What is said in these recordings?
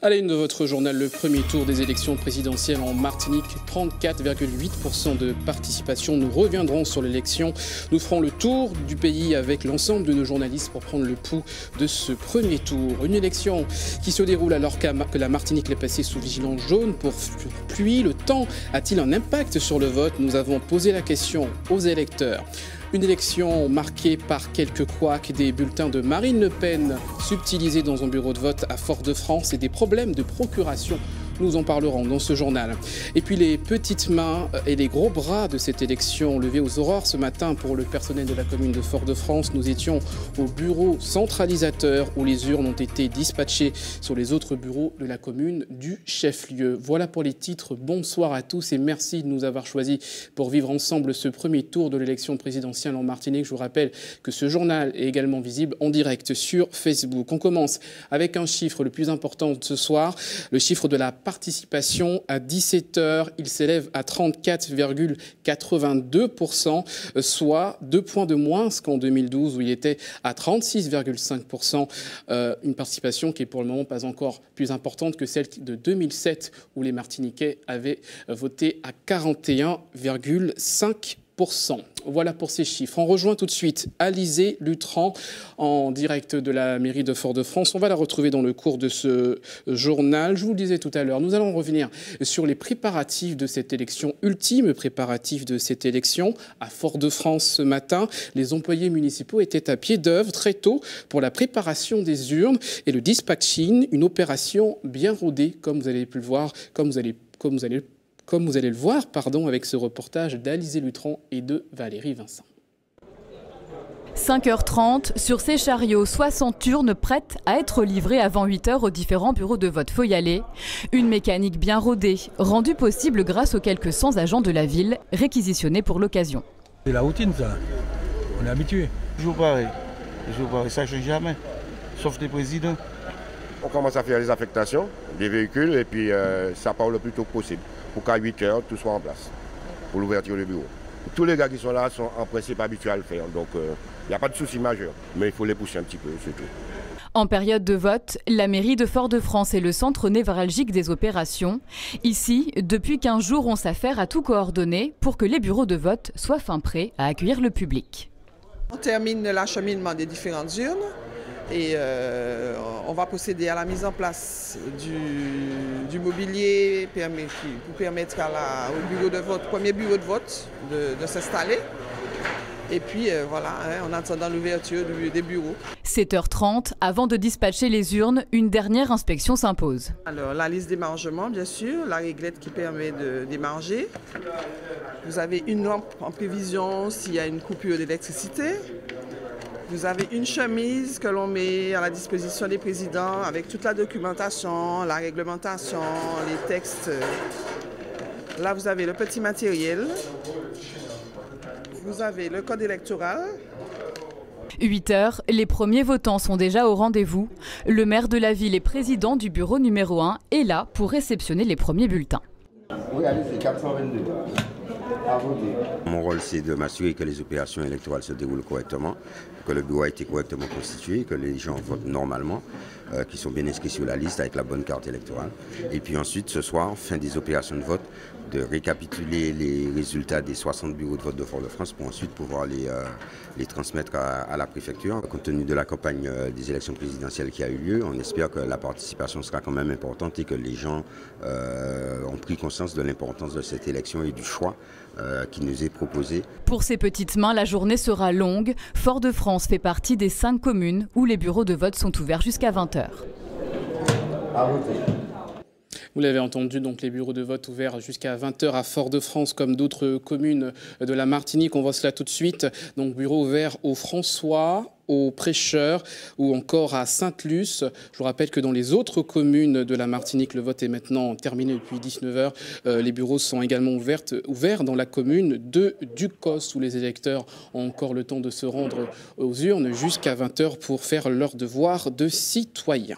À la une de votre journal, le premier tour des élections présidentielles en Martinique, 34,8% de participation. Nous reviendrons sur l'élection. Nous ferons le tour du pays avec l'ensemble de nos journalistes pour prendre le pouls de ce premier tour. Une élection qui se déroule alors que la Martinique est passée sous vigilance jaune pour pluie. Le temps a-t-il un impact sur le vote? Nous avons posé la question aux électeurs. Une élection marquée par quelques couacs, des bulletins de Marine Le Pen subtilisés dans un bureau de vote à Fort-de-France et des problèmes de procuration. Nous en parlerons dans ce journal. Et puis les petites mains et les gros bras de cette élection levés aux aurores ce matin pour le personnel de la commune de Fort-de-France. Nous étions au bureau centralisateur où les urnes ont été dispatchées sur les autres bureaux de la commune du chef-lieu. Voilà pour les titres. Bonsoir à tous et merci de nous avoir choisis pour vivre ensemble ce premier tour de l'élection présidentielle en Martinique. Je vous rappelle que ce journal est également visible en direct sur Facebook. On commence avec un chiffre le plus important de ce soir, le chiffre de la participation à 17h, il s'élève à 34,82%, soit 2 points de moins qu'en 2012 où il était à 36,5%. Une participation qui est pour le moment pas encore plus importante que celle de 2007 où les Martiniquais avaient voté à 41,5%. Voilà pour ces chiffres. On rejoint tout de suite Alizée Lutran en direct de la mairie de Fort-de-France. On va la retrouver dans le cours de ce journal. Je vous le disais tout à l'heure, nous allons revenir sur les préparatifs de cette élection, ultime préparatifs de cette élection à Fort-de-France ce matin. Les employés municipaux étaient à pied d'œuvre très tôt pour la préparation des urnes et le dispatching, une opération bien rodée comme vous allez pu le voir, comme vous allez le voir, avec ce reportage d'Alizée Lutran et de Valérie Vincent. 5h30, sur ces chariots, 60 urnes prêtes à être livrées avant 8h aux différents bureaux de vote. Faut y aller. Une mécanique bien rodée, rendue possible grâce aux quelques 100 agents de la ville réquisitionnés pour l'occasion. C'est la routine, ça. On est habitué. Toujours pareil, ça ne change jamais, sauf les présidents. On commence à faire les affectations des véhicules et puis ça part le plus tôt possible pour qu'à 8h, tout soit en place pour l'ouverture du bureau. Tous les gars qui sont là sont en principe habitués à le faire, donc il n'y a pas de souci majeur, mais il faut les pousser un petit peu, c'est tout. En période de vote, la mairie de Fort-de-France est le centre névralgique des opérations. Ici, depuis 15 jours, on s'affaire à tout coordonner pour que les bureaux de vote soient fin prêts à accueillir le public. On termine l'acheminement des différentes urnes. Et on va procéder à la mise en place du mobilier pour permettre au premier bureau de vote de s'installer. Et puis voilà, en attendant l'ouverture des bureaux. 7h30, avant de dispatcher les urnes, une dernière inspection s'impose. Alors la liste d'émargement, bien sûr, la réglette qui permet d'émarger. Vous avez une lampe en prévision s'il y a une coupure d'électricité. Vous avez une chemise que l'on met à la disposition des présidents avec toute la documentation, la réglementation, les textes. Là, vous avez le petit matériel. Vous avez le code électoral. 8h, les premiers votants sont déjà au rendez-vous. Le maire de la ville et président du bureau numéro 1 est là pour réceptionner les premiers bulletins. Oui, allez, c'est 422. Mon rôle, c'est de m'assurer que les opérations électorales se déroulent correctement, que le bureau a été correctement constitué, que les gens votent normalement, qu'ils sont bien inscrits sur la liste avec la bonne carte électorale. Et puis ensuite, ce soir, fin des opérations de vote, de récapituler les résultats des 60 bureaux de vote de Fort-de-France pour ensuite pouvoir les transmettre à la préfecture. Compte tenu de la campagne des élections présidentielles qui a eu lieu, on espère que la participation sera quand même importante et que les gens ont pris conscience de l'importance de cette élection et du choix qui nous est proposé. Pour ces petites mains, la journée sera longue. Fort-de-France fait partie des 5 communes où les bureaux de vote sont ouverts jusqu'à 20h. Vous l'avez entendu, donc les bureaux de vote ouverts jusqu'à 20h à Fort-de-France, comme d'autres communes de la Martinique. On voit cela tout de suite. Donc bureau ouvert au François, au Prêcheur ou encore à Sainte-Luce. Je vous rappelle que dans les autres communes de la Martinique, le vote est maintenant terminé depuis 19h. Les bureaux sont également ouverts dans la commune de Ducos, où les électeurs ont encore le temps de se rendre aux urnes jusqu'à 20h pour faire leur devoir de citoyen.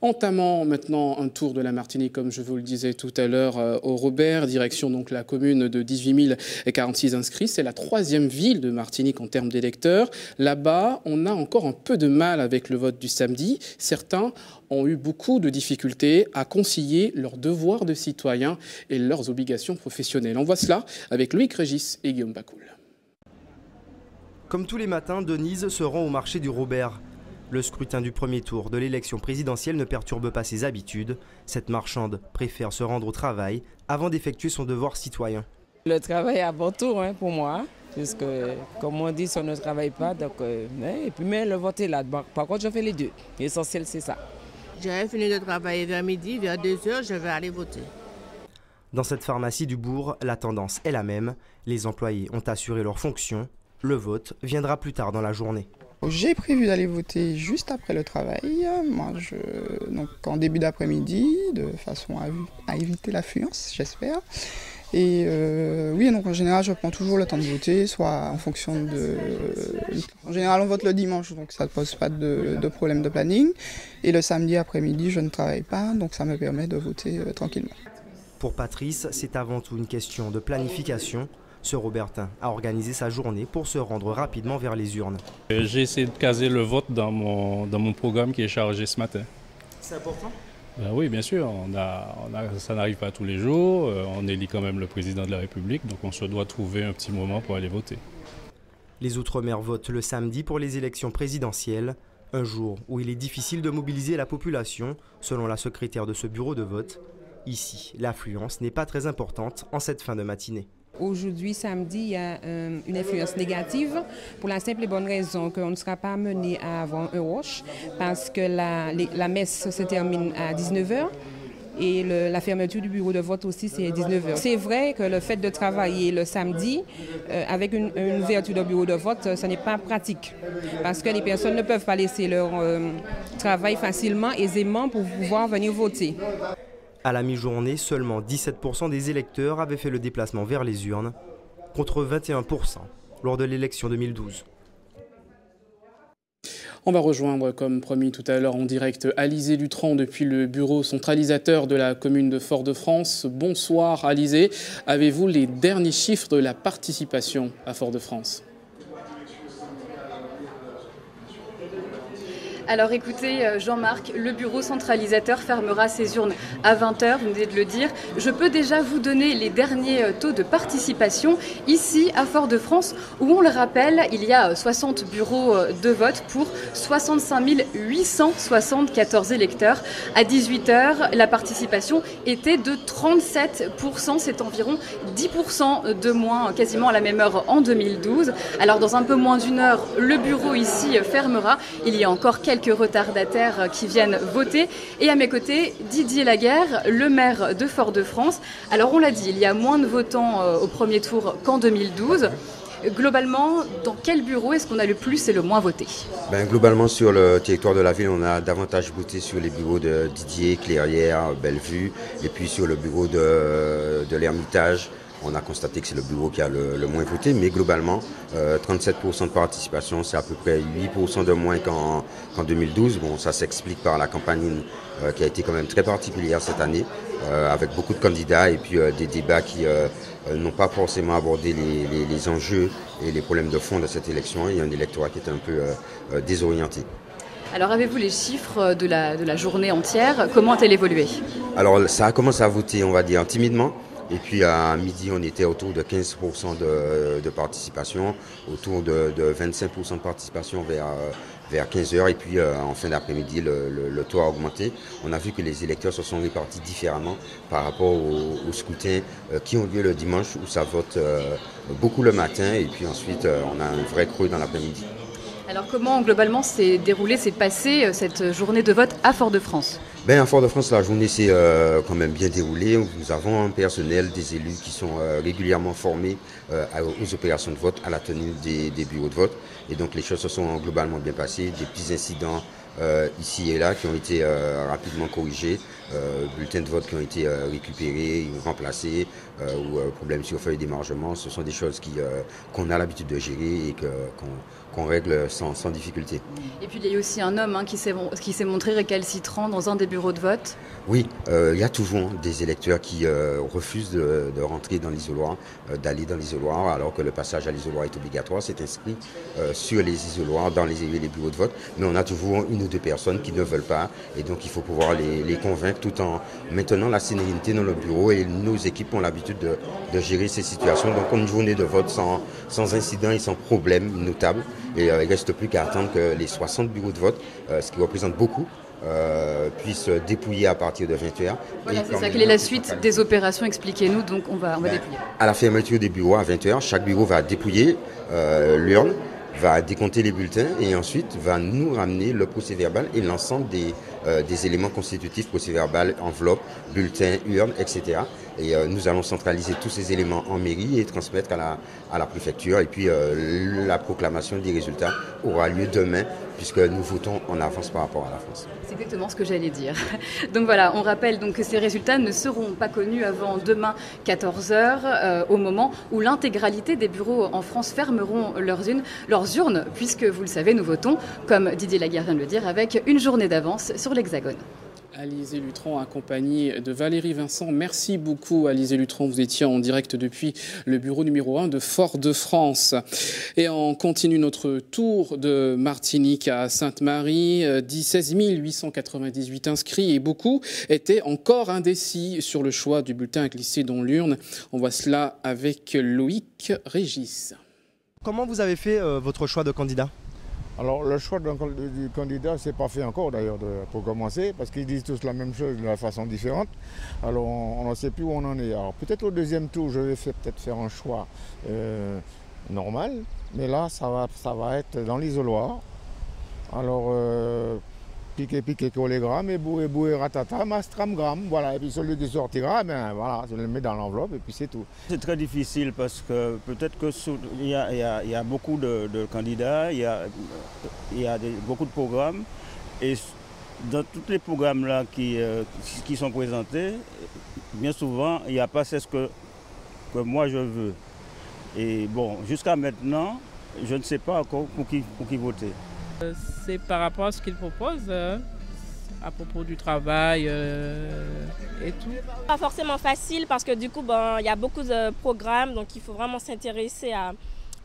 Entamant maintenant un tour de la Martinique, comme je vous le disais tout à l'heure, au Robert, direction donc la commune de 18 046 inscrits. C'est la 3e ville de Martinique en termes d'électeurs. Là-bas, on a encore un peu de mal avec le vote du samedi. Certains ont eu beaucoup de difficultés à concilier leurs devoirs de citoyens et leurs obligations professionnelles. On voit cela avec Loïc Régis et Guillaume Bacoul. Comme tous les matins, Denise se rend au marché du Robert. Le scrutin du premier tour de l'élection présidentielle ne perturbe pas ses habitudes. Cette marchande préfère se rendre au travail avant d'effectuer son devoir citoyen. Le travail est avant tout pour moi, puisque comme on dit, si on ne travaille pas, donc, mais le vote est là. Par contre, je fais les deux. L'essentiel, c'est ça. J'ai fini de travailler vers midi, vers 2h, je vais aller voter. Dans cette pharmacie du bourg, la tendance est la même. Les employés ont assuré leur fonction. Le vote viendra plus tard dans la journée. J'ai prévu d'aller voter juste après le travail, donc en début d'après-midi, de façon à éviter l'affluence, j'espère. Et oui, donc en général, je prends toujours le temps de voter, soit en fonction de... En général, on vote le dimanche, donc ça ne pose pas de problème de planning. Et le samedi après-midi, je ne travaille pas, donc ça me permet de voter tranquillement. Pour Patrice, c'est avant tout une question de planification. Ce Robertin a organisé sa journée pour se rendre rapidement vers les urnes. J'ai essayé de caser le vote dans mon programme qui est chargé ce matin. C'est important ? Ben oui, bien sûr. Ça n'arrive pas tous les jours. On élit quand même le président de la République, donc on se doit trouver un petit moment pour aller voter. Les Outre-mer votent le samedi pour les élections présidentielles, un jour où il est difficile de mobiliser la population, selon la secrétaire de ce bureau de vote. Ici, l'affluence n'est pas très importante en cette fin de matinée. Aujourd'hui, samedi, il y a une influence négative pour la simple et bonne raison qu'on ne sera pas amené à avoir un rush parce que la messe se termine à 19h et la fermeture du bureau de vote aussi, c'est à 19h. C'est vrai que le fait de travailler le samedi avec une ouverture de bureau de vote, ce n'est pas pratique parce que les personnes ne peuvent pas laisser leur travail facilement, aisément pour pouvoir venir voter. À la mi-journée, seulement 17% des électeurs avaient fait le déplacement vers les urnes, contre 21% lors de l'élection 2012. On va rejoindre, comme promis tout à l'heure, en direct Alizé Lutran depuis le bureau centralisateur de la commune de Fort-de-France. Bonsoir Alizé, avez-vous les derniers chiffres de la participation à Fort-de-France ? Alors écoutez Jean-Marc, le bureau centralisateur fermera ses urnes à 20h, vous venez de le dire. Je peux déjà vous donner les derniers taux de participation ici à Fort-de-France où on le rappelle, il y a 60 bureaux de vote pour 65 874 électeurs. À 18h, la participation était de 37%, c'est environ 10% de moins quasiment à la même heure en 2012. Alors dans un peu moins d'une heure, le bureau ici fermera. Il y a encore quelques retardataires qui viennent voter. Et à mes côtés, Didier Laguerre, le maire de Fort-de-France. Alors on l'a dit, il y a moins de votants au premier tour qu'en 2012. Globalement, dans quel bureau est-ce qu'on a le plus et le moins voté ? Globalement, sur le territoire de la ville, on a davantage voté sur les bureaux de Didier, Clairière, Bellevue, et puis sur le bureau de l'Ermitage. On a constaté que c'est le bureau qui a le moins voté, mais globalement, 37% de participation, c'est à peu près 8% de moins qu'en 2012. Bon, ça s'explique par la campagne qui a été quand même très particulière cette année, avec beaucoup de candidats et puis des débats qui n'ont pas forcément abordé les enjeux et les problèmes de fond de cette élection. Il y a un électorat qui est un peu désorienté. Alors avez-vous les chiffres de la journée entière ? Comment a-t-elle évolué ? Alors ça a commencé à voter, on va dire, timidement. Et puis à midi, on était autour de 15% de participation, autour de 25% de participation vers 15h. Et puis en fin d'après-midi, le taux a augmenté. On a vu que les électeurs se sont répartis différemment par rapport aux scrutins qui ont lieu le dimanche, où ça vote beaucoup le matin. Et puis ensuite, on a un vrai creux dans l'après-midi. Alors comment globalement s'est passée cette journée de vote à Fort-de-France ? À Fort-de-France, la journée s'est quand même bien déroulée. Nous avons un personnel, des élus qui sont régulièrement formés aux opérations de vote, à la tenue des bureaux de vote. Et donc les choses se sont globalement bien passées. Des petits incidents ici et là qui ont été rapidement corrigés. bulletins de vote qui ont été récupérés ou remplacés, ou problèmes sur feuille d'émargement. Ce sont des choses qu'on a l'habitude de gérer et qu'on règle sans difficulté. Et puis il y a eu aussi un homme qui s'est montré récalcitrant dans un des bureaux de vote. Oui, il y a toujours des électeurs qui refusent de rentrer dans l'isoloir, d'aller dans l'isoloir, alors que le passage à l'isoloir est obligatoire. C'est inscrit sur les isoloirs, dans les bureaux de vote. Mais on a toujours une ou deux personnes qui ne veulent pas. Et donc il faut pouvoir les convaincre tout en maintenant la sérénité dans le bureau. Et nos équipes ont l'habitude de gérer ces situations. Donc une journée de vote sans incident et sans problème notable. Et il ne reste plus qu'à attendre que les 60 bureaux de vote, ce qui représente beaucoup, puissent dépouiller à partir de 20h. Voilà, c'est ça. Quelle est la suite des opérations? Expliquez-nous. Donc on va dépouiller. À la fermeture des bureaux à 20h, chaque bureau va dépouiller l'urne, va décompter les bulletins et ensuite va nous ramener le procès-verbal et l'ensemble des éléments constitutifs, procès-verbal, enveloppe, bulletin, urne, etc. Et nous allons centraliser tous ces éléments en mairie et transmettre à la préfecture. Et puis la proclamation des résultats aura lieu demain puisque nous votons en avance par rapport à la France. C'est exactement ce que j'allais dire. Donc voilà, on rappelle donc que ces résultats ne seront pas connus avant demain 14h, au moment où l'intégralité des bureaux en France fermeront leurs urnes, puisque vous le savez, nous votons, comme Didier Laguerre vient de le dire, avec une journée d'avance sur l'Hexagone. Alizé Lutran, accompagnée de Valérie Vincent. Merci beaucoup, Alizé Lutran. Vous étiez en direct depuis le bureau numéro 1 de Fort-de-France. Et on continue notre tour de Martinique à Sainte-Marie. 16 898 inscrits et beaucoup étaient encore indécis sur le choix du bulletin à glisser dans l'urne. On voit cela avec Loïc Régis. Comment vous avez fait votre choix de candidat ? Alors le choix du candidat, c'est pas fait encore d'ailleurs pour commencer, parce qu'ils disent tous la même chose de la façon différente. Alors on ne sait plus où on en est. Alors peut-être au deuxième tour, je vais peut-être faire un choix normal, mais là ça va être dans l'isoloir. Alors piqué collégramme et bourré ratata, mastramgramme, voilà. Et puis celui qui sortira, ben voilà, je le mets dans l'enveloppe et puis c'est tout. C'est très difficile parce que peut-être qu'il y a beaucoup de candidats, il y a beaucoup de programmes et dans tous les programmes là qui sont présentés, bien souvent il n'y a pas ce que moi je veux. Et bon, jusqu'à maintenant, je ne sais pas encore pour qui voter. C'est par rapport à ce qu'il propose, à propos du travail et tout. Pas forcément facile parce que du coup, il y a beaucoup de programmes, donc il faut vraiment s'intéresser à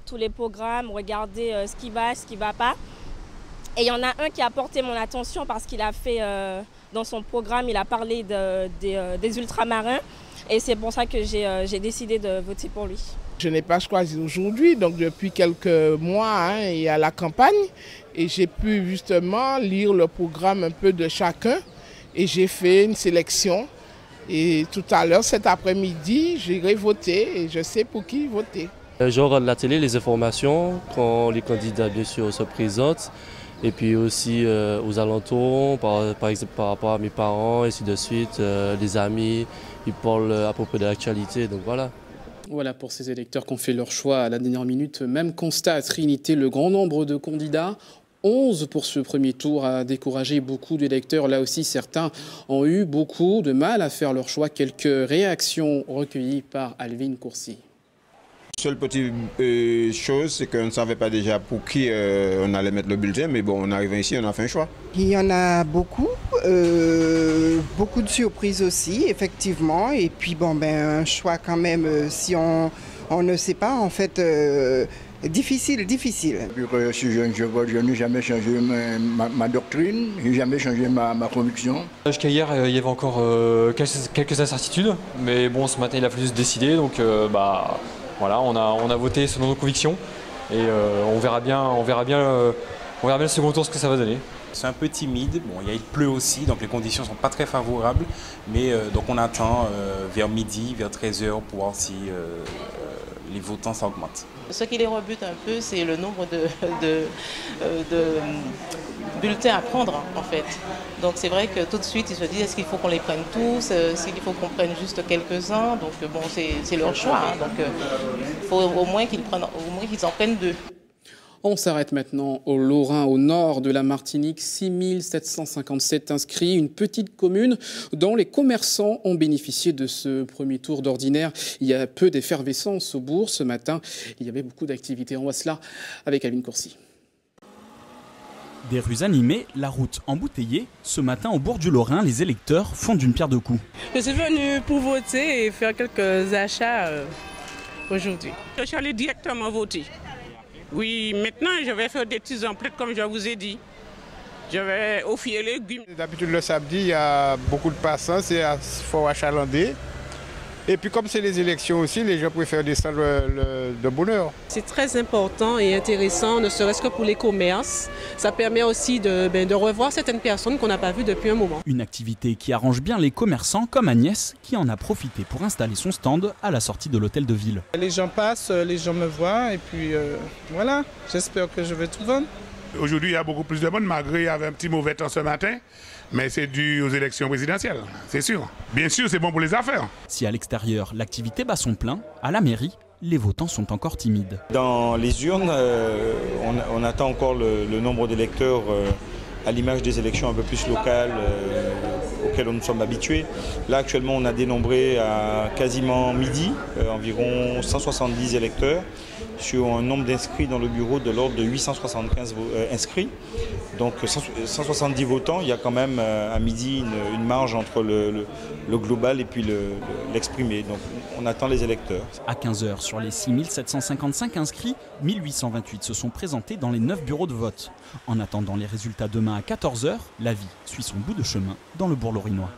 tous les programmes, regarder ce qui va pas. Et il y en a un qui a porté mon attention parce qu'il a fait, dans son programme, il a parlé des ultramarins et c'est pour ça que j'ai décidé de voter pour lui. Je n'ai pas choisi aujourd'hui, donc depuis quelques mois, il y a la campagne et j'ai pu justement lire le programme un peu de chacun et j'ai fait une sélection. Et tout à l'heure, cet après-midi, j'irai voter et je sais pour qui voter. Je regarde la télé, les informations, quand les candidats bien sûr se présentent et puis aussi aux alentours, par exemple par rapport à mes parents et ainsi de suite, les amis, ils parlent à propos de l'actualité, donc voilà. Voilà pour ces électeurs qui ont fait leur choix à la dernière minute. Même constat à Trinité, le grand nombre de candidats. 11 pour ce premier tour a découragé beaucoup d'électeurs. Là aussi, certains ont eu beaucoup de mal à faire leur choix. Quelques réactions recueillies par Alvin Courcy. Seule petite chose, c'est qu'on ne savait pas déjà pour qui on allait mettre le bulletin, mais bon, en arrivant ici, on a fait un choix. Il y en a beaucoup, beaucoup de surprises aussi, effectivement, et puis un choix quand même, si on ne sait pas, en fait, difficile. Depuis que je suis jeune, je n'ai jamais changé ma doctrine, je n'ai jamais changé ma conviction. Jusqu'à hier, il y avait encore quelques incertitudes, mais bon, ce matin, il a fallu se décider, donc voilà, on a voté selon nos convictions et on verra bien le second tour ce que ça va donner. C'est un peu timide, il pleut aussi, donc les conditions ne sont pas très favorables, mais donc on attend vers midi, vers 13h pour voir si les votants s'augmentent. Ce qui les rebute un peu, c'est le nombre de bulletins à prendre en fait. Donc c'est vrai que tout de suite ils se disent est-ce qu'il faut qu'on les prenne tous, est-ce qu'il faut qu'on prenne juste quelques-uns, donc c'est leur choix. Donc il faut au moins qu'ils en prennent 2. On s'arrête maintenant au Lorrain, au nord de la Martinique. 6757 inscrits, une petite commune dont les commerçants ont bénéficié de ce premier tour d'ordinaire. Il y a peu d'effervescence au bourg. Ce matin, il y avait beaucoup d'activités. On voit cela avec Aline Courcy. Des rues animées, la route embouteillée. Ce matin, au bourg du Lorrain, les électeurs font d'une pierre deux coups. Je suis venue pour voter et faire quelques achats aujourd'hui. Je suis allée directement voter. Oui, maintenant je vais faire des petits emplettes comme je vous ai dit. Je vais offrir les légumes. D'habitude le samedi, il y a beaucoup de passants, c'est fort achalandé. Et puis comme c'est les élections aussi, les gens préfèrent descendre de bonne heure. C'est très important et intéressant, ne serait-ce que pour les commerces. Ça permet aussi de revoir certaines personnes qu'on n'a pas vues depuis un moment. Une activité qui arrange bien les commerçants comme Agnès qui en a profité pour installer son stand à la sortie de l'hôtel de ville. Les gens passent, les gens me voient et puis voilà, j'espère que je vais tout vendre. Aujourd'hui, il y a beaucoup plus de monde, malgré il y avait un petit mauvais temps ce matin. Mais c'est dû aux élections présidentielles, c'est sûr. Bien sûr, c'est bon pour les affaires. Si à l'extérieur, l'activité bat son plein, à la mairie, les votants sont encore timides. Dans les urnes, on attend encore le nombre d'électeurs à l'image des élections un peu plus locales auxquelles nous sommes habitués. Là, actuellement, on a dénombré à quasiment midi environ 170 électeurs sur un nombre d'inscrits dans le bureau de l'ordre de 875 inscrits. Donc 170 votants, il y a quand même à midi une marge entre le global et puis l'exprimé. Donc on attend les électeurs. À 15h, sur les 6755 inscrits, 1828 se sont présentés dans les 9 bureaux de vote. En attendant les résultats demain à 14h, la vie suit son bout de chemin dans le bourg lorrainois.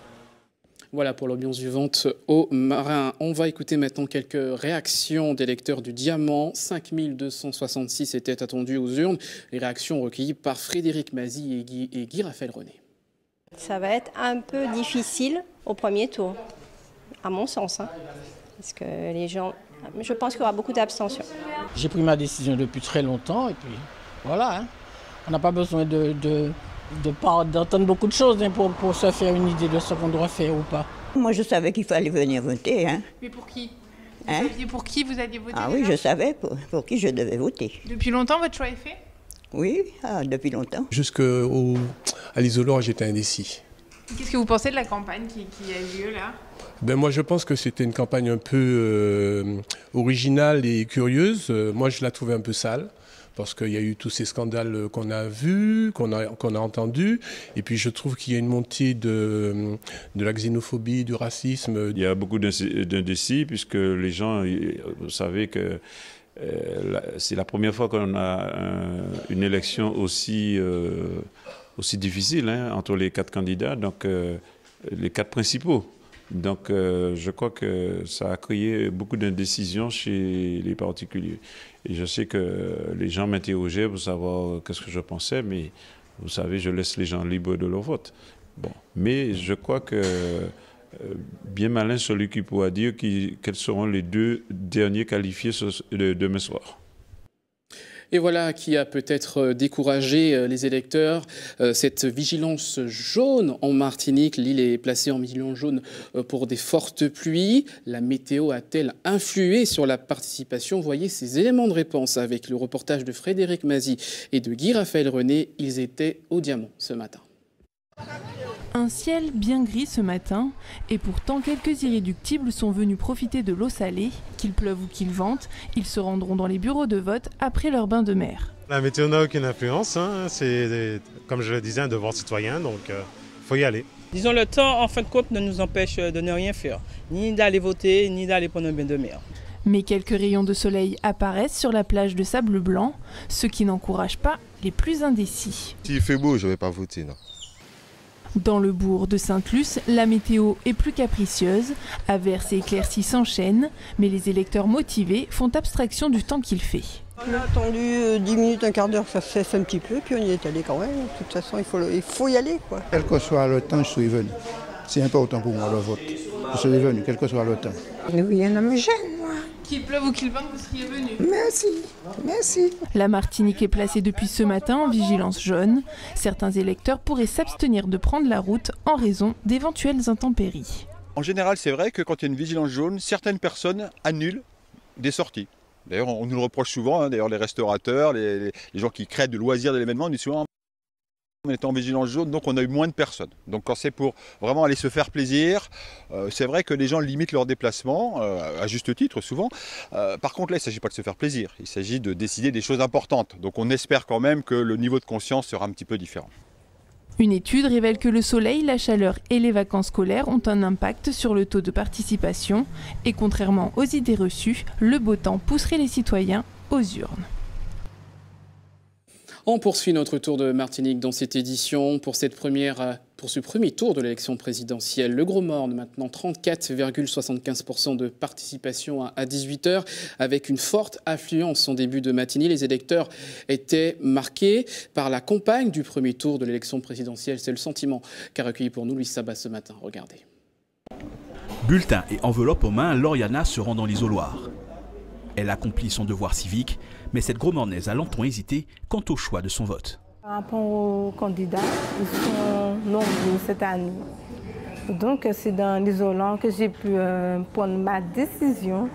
Voilà pour l'ambiance du vente au Marin. On va écouter maintenant quelques réactions d'électeurs du Diamant. 5266 étaient attendus aux urnes. Les réactions recueillies par Frédéric Mazy et Guy Raphaël René. Ça va être un peu difficile au premier tour, à mon sens. Parce que les gens, je pense qu'il y aura beaucoup d'abstention. J'ai pris ma décision depuis très longtemps et puis voilà. On n'a pas besoin d'entendre beaucoup de choses pour se faire une idée de ce qu'on doit faire ou pas. Moi, je savais qu'il fallait venir voter. Mais pour qui? Vous saviez pour qui vous alliez voter? Ah oui, je savais pour qui je devais voter. Depuis longtemps, votre choix est fait? Oui, depuis longtemps. Jusqu'à l'isoloir, j'étais indécis. Qu'est-ce que vous pensez de la campagne qui a eu lieu là? Moi, je pense que c'était une campagne un peu originale et curieuse. Moi, je la trouvais un peu sale. Parce qu'il y a eu tous ces scandales qu'on a vus, qu'on a entendus. Et puis je trouve qu'il y a une montée de la xénophobie, du racisme. Il y a beaucoup d'indécis puisque les gens, vous savez que c'est la première fois qu'on a une élection aussi difficile entre les 4 candidats, donc les 4 principaux. Donc je crois que ça a créé beaucoup d'indécision chez les particuliers. Et je sais que les gens m'interrogeaient pour savoir qu'est-ce que je pensais, mais vous savez, je laisse les gens libres de leur vote. Bon. Mais je crois que bien malin celui qui pourra dire quels seront les 2 derniers qualifiés demain soir. Et voilà qui a peut-être découragé les électeurs. Cette vigilance jaune en Martinique, l'île est placée en vigilance jaune pour des fortes pluies. La météo a-t-elle influé sur la participation? Voyez ces éléments de réponse avec le reportage de Frédéric Mazy et de Guy Raphaël René. Ils étaient au Diamant ce matin. Un ciel bien gris ce matin, et pourtant quelques irréductibles sont venus profiter de l'eau salée. Qu'il pleuve ou qu'il vente, ils se rendront dans les bureaux de vote après leur bain de mer. La météo n'a aucune influence, c'est comme je le disais un devoir citoyen, donc il faut y aller. Disons, le temps en fin de compte ne nous empêche de ne rien faire, ni d'aller voter, ni d'aller prendre un bain de mer. Mais quelques rayons de soleil apparaissent sur la plage de sable blanc, ce qui n'encourage pas les plus indécis. S'il fait beau, je ne vais pas voter, non. Dans le bourg de Sainte-Luce, la météo est plus capricieuse. Averses et éclaircies s'enchaînent, mais les électeurs motivés font abstraction du temps qu'il fait. On a attendu 10 minutes, un quart d'heure, ça cesse un petit peu, puis on y est allé quand même. De toute façon, il faut y aller, quoi. Quel que soit le temps, je suis venu. C'est important pour moi le vote. Je suis venu, quel que soit le temps. Oui, un homme jeune, moi. Qu'il pleuve ou qu'il vente, vous seriez venu. Merci, merci. La Martinique est placée depuis ce matin en vigilance jaune. Certains électeurs pourraient s'abstenir de prendre la route en raison d'éventuelles intempéries. En général, c'est vrai que quand il y a une vigilance jaune, certaines personnes annulent des sorties. D'ailleurs, on nous le reproche souvent, hein, d'ailleurs les restaurateurs, les gens qui créent du loisir de l'événement, on dit souvent on était en vigilance jaune, donc on a eu moins de personnes. Donc quand c'est pour vraiment aller se faire plaisir, c'est vrai que les gens limitent leurs déplacements, à juste titre souvent. Par contre là, il ne s'agit pas de se faire plaisir, il s'agit de décider des choses importantes. Donc on espère quand même que le niveau de conscience sera un petit peu différent. Une étude révèle que le soleil, la chaleur et les vacances scolaires ont un impact sur le taux de participation. Et contrairement aux idées reçues, le beau temps pousserait les citoyens aux urnes. On poursuit notre tour de Martinique dans cette édition pour ce premier tour de l'élection présidentielle. Le Gros Morne, maintenant 34,75% de participation à 18h, avec une forte affluence en début de matinée. Les électeurs étaient marqués par la campagne du premier tour de l'élection présidentielle. C'est le sentiment qu'a recueilli pour nous Louis Sabat ce matin. Regardez. Bulletin et enveloppe aux mains, Lauriana se rend dans l'isoloir. Elle accomplit son devoir civique, mais cette Gros-Mornaise a longtemps hésité quant au choix de son vote. Par rapport aux candidats, ils sont nombreux cette année. Donc c'est dans l'isolant que j'ai pu prendre ma décision.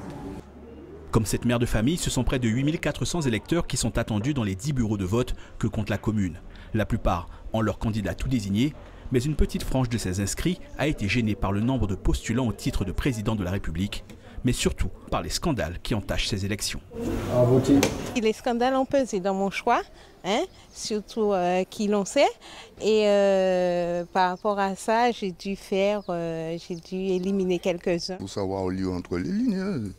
Comme cette mère de famille, ce sont près de 8400 électeurs qui sont attendus dans les 10 bureaux de vote que compte la commune. La plupart ont leur candidat tout désigné, mais une petite frange de ces inscrits a été gênée par le nombre de postulants au titre de président de la République, mais surtout par les scandales qui entachent ces élections. Les scandales ont pesé dans mon choix, hein, surtout qui l'on sait. Et par rapport à ça, j'ai dû éliminer quelques-uns. Pour savoir lire entre les lignes,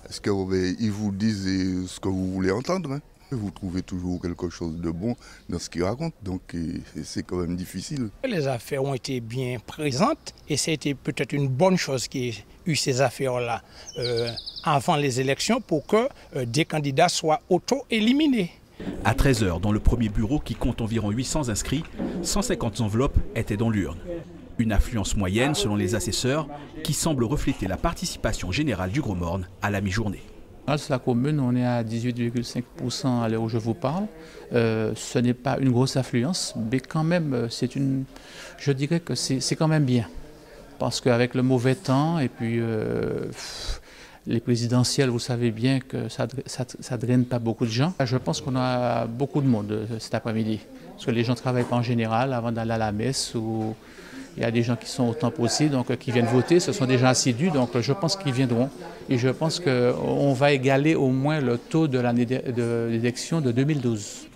est-ce qu'ils vous disent ce que vous voulez entendre, hein? Vous trouvez toujours quelque chose de bon dans ce qu'ils racontent, donc c'est quand même difficile. Les affaires ont été bien présentes et c'était peut-être une bonne chose qu'il y ait eu ces affaires-là avant les élections pour que des candidats soient auto-éliminés. À 13h, dans le premier bureau qui compte environ 800 inscrits, 150 enveloppes étaient dans l'urne. Une affluence moyenne selon les assesseurs qui semble refléter la participation générale du Gros Morne à la mi-journée. Dans la commune, on est à 18,5% à l'heure où je vous parle. Ce n'est pas une grosse affluence, mais quand même, je dirais que c'est quand même bien. Parce qu'avec le mauvais temps et puis les présidentielles, vous savez bien que ça ne draine pas beaucoup de gens. Je pense qu'on a beaucoup de monde cet après-midi. Parce que les gens ne travaillent pas en général avant d'aller à la messe ou... Il y a des gens qui sont au temple aussi, donc qui viennent voter. Ce sont des gens assidus, donc je pense qu'ils viendront. Et je pense qu'on va égaler au moins le taux de l'année de l'élection de 2012.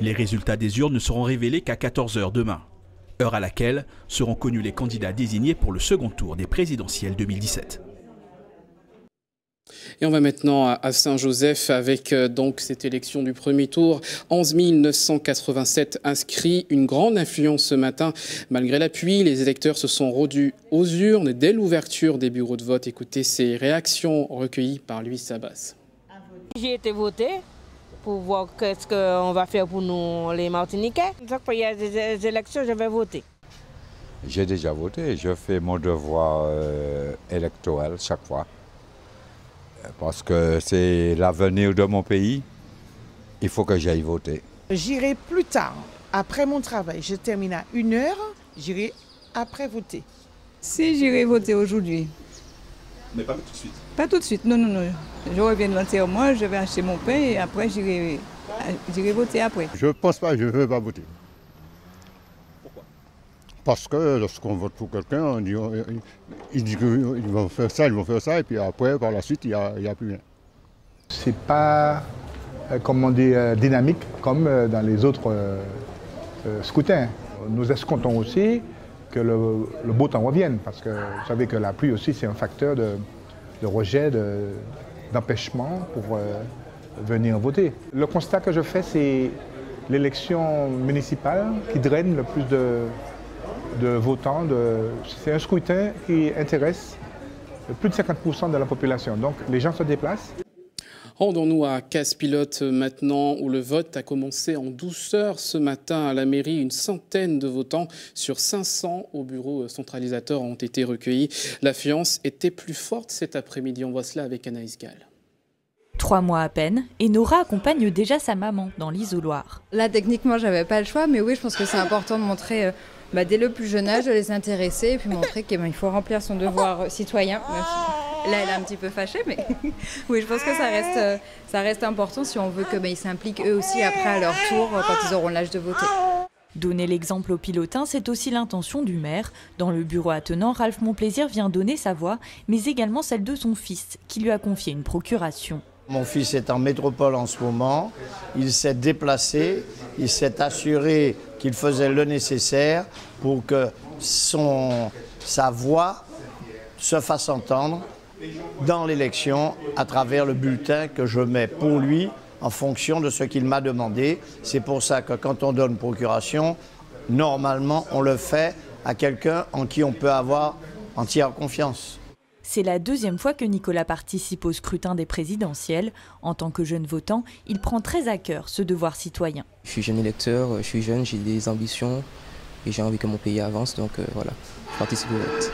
Les résultats des urnes ne seront révélés qu'à 14h demain, heure à laquelle seront connus les candidats désignés pour le second tour des présidentielles 2017. Et on va maintenant à Saint-Joseph avec donc cette élection du premier tour. 11 987 inscrits, une grande influence ce matin. Malgré la pluie, les électeurs se sont rendus aux urnes dès l'ouverture des bureaux de vote. Écoutez ces réactions recueillies par Louis Sabas. J'ai été voter pour voir qu'est-ce qu'on va faire pour nous les Martiniquais. Chaque fois qu'il y a des élections, je vais voter. J'ai déjà voté, je fais mon devoir électoral chaque fois. Parce que c'est l'avenir de mon pays, il faut que j'aille voter. J'irai plus tard, après mon travail. Je termine à 1h, j'irai après voter. Si j'irai voter aujourd'hui. Mais pas tout de suite? Pas tout de suite, non, non, non. Je reviens de l'enterrement, je vais acheter mon pain et après j'irai voter après. Je ne pense pas, je ne veux pas voter. Pourquoi? Parce que lorsqu'on vote pour quelqu'un, on dit, il dit qu'ils vont faire ça, et puis après, par la suite, il n'y a plus rien. C'est pas, comment dire, dynamique comme dans les autres scrutins. Nous escomptons aussi que le beau temps revienne, parce que vous savez que la pluie aussi, c'est un facteur de rejet, d'empêchement pour venir voter. Le constat que je fais, c'est l'élection municipale qui draine le plus de votants. C'est un scrutin qui intéresse plus de 50% de la population. Donc les gens se déplacent. Rendons-nous à Casse-Pilote maintenant, où le vote a commencé en douceur ce matin à la mairie. Une centaine de votants sur 500 au bureau centralisateur ont été recueillis. L'affluence était plus forte cet après-midi. On voit cela avec Anaïs Gall. 3 mois à peine, et Nora accompagne déjà sa maman dans l'isoloir. Là, techniquement, j'avais pas le choix, mais oui, je pense que c'est important de montrer, dès le plus jeune âge, de les intéresser et puis montrer qu'il faut remplir son devoir citoyen. Merci. Là, elle est un petit peu fâchée, mais oui, je pense que ça reste important si on veut qu'ils s'impliquent eux aussi après à leur tour quand ils auront l'âge de voter. Donner l'exemple aux Pilotins, c'est aussi l'intention du maire. Dans le bureau attenant, Ralph Monplaisir vient donner sa voix, mais également celle de son fils, qui lui a confié une procuration. Mon fils est en métropole en ce moment, il s'est déplacé, il s'est assuré qu'il faisait le nécessaire pour que sa voix se fasse entendre dans l'élection à travers le bulletin que je mets pour lui en fonction de ce qu'il m'a demandé. C'est pour ça que quand on donne procuration, normalement on le fait à quelqu'un en qui on peut avoir entière confiance. C'est la deuxième fois que Nicolas participe au scrutin des présidentielles. En tant que jeune votant, il prend très à cœur ce devoir citoyen. Je suis jeune électeur, je suis jeune, j'ai des ambitions et j'ai envie que mon pays avance, donc voilà, je participe au vote.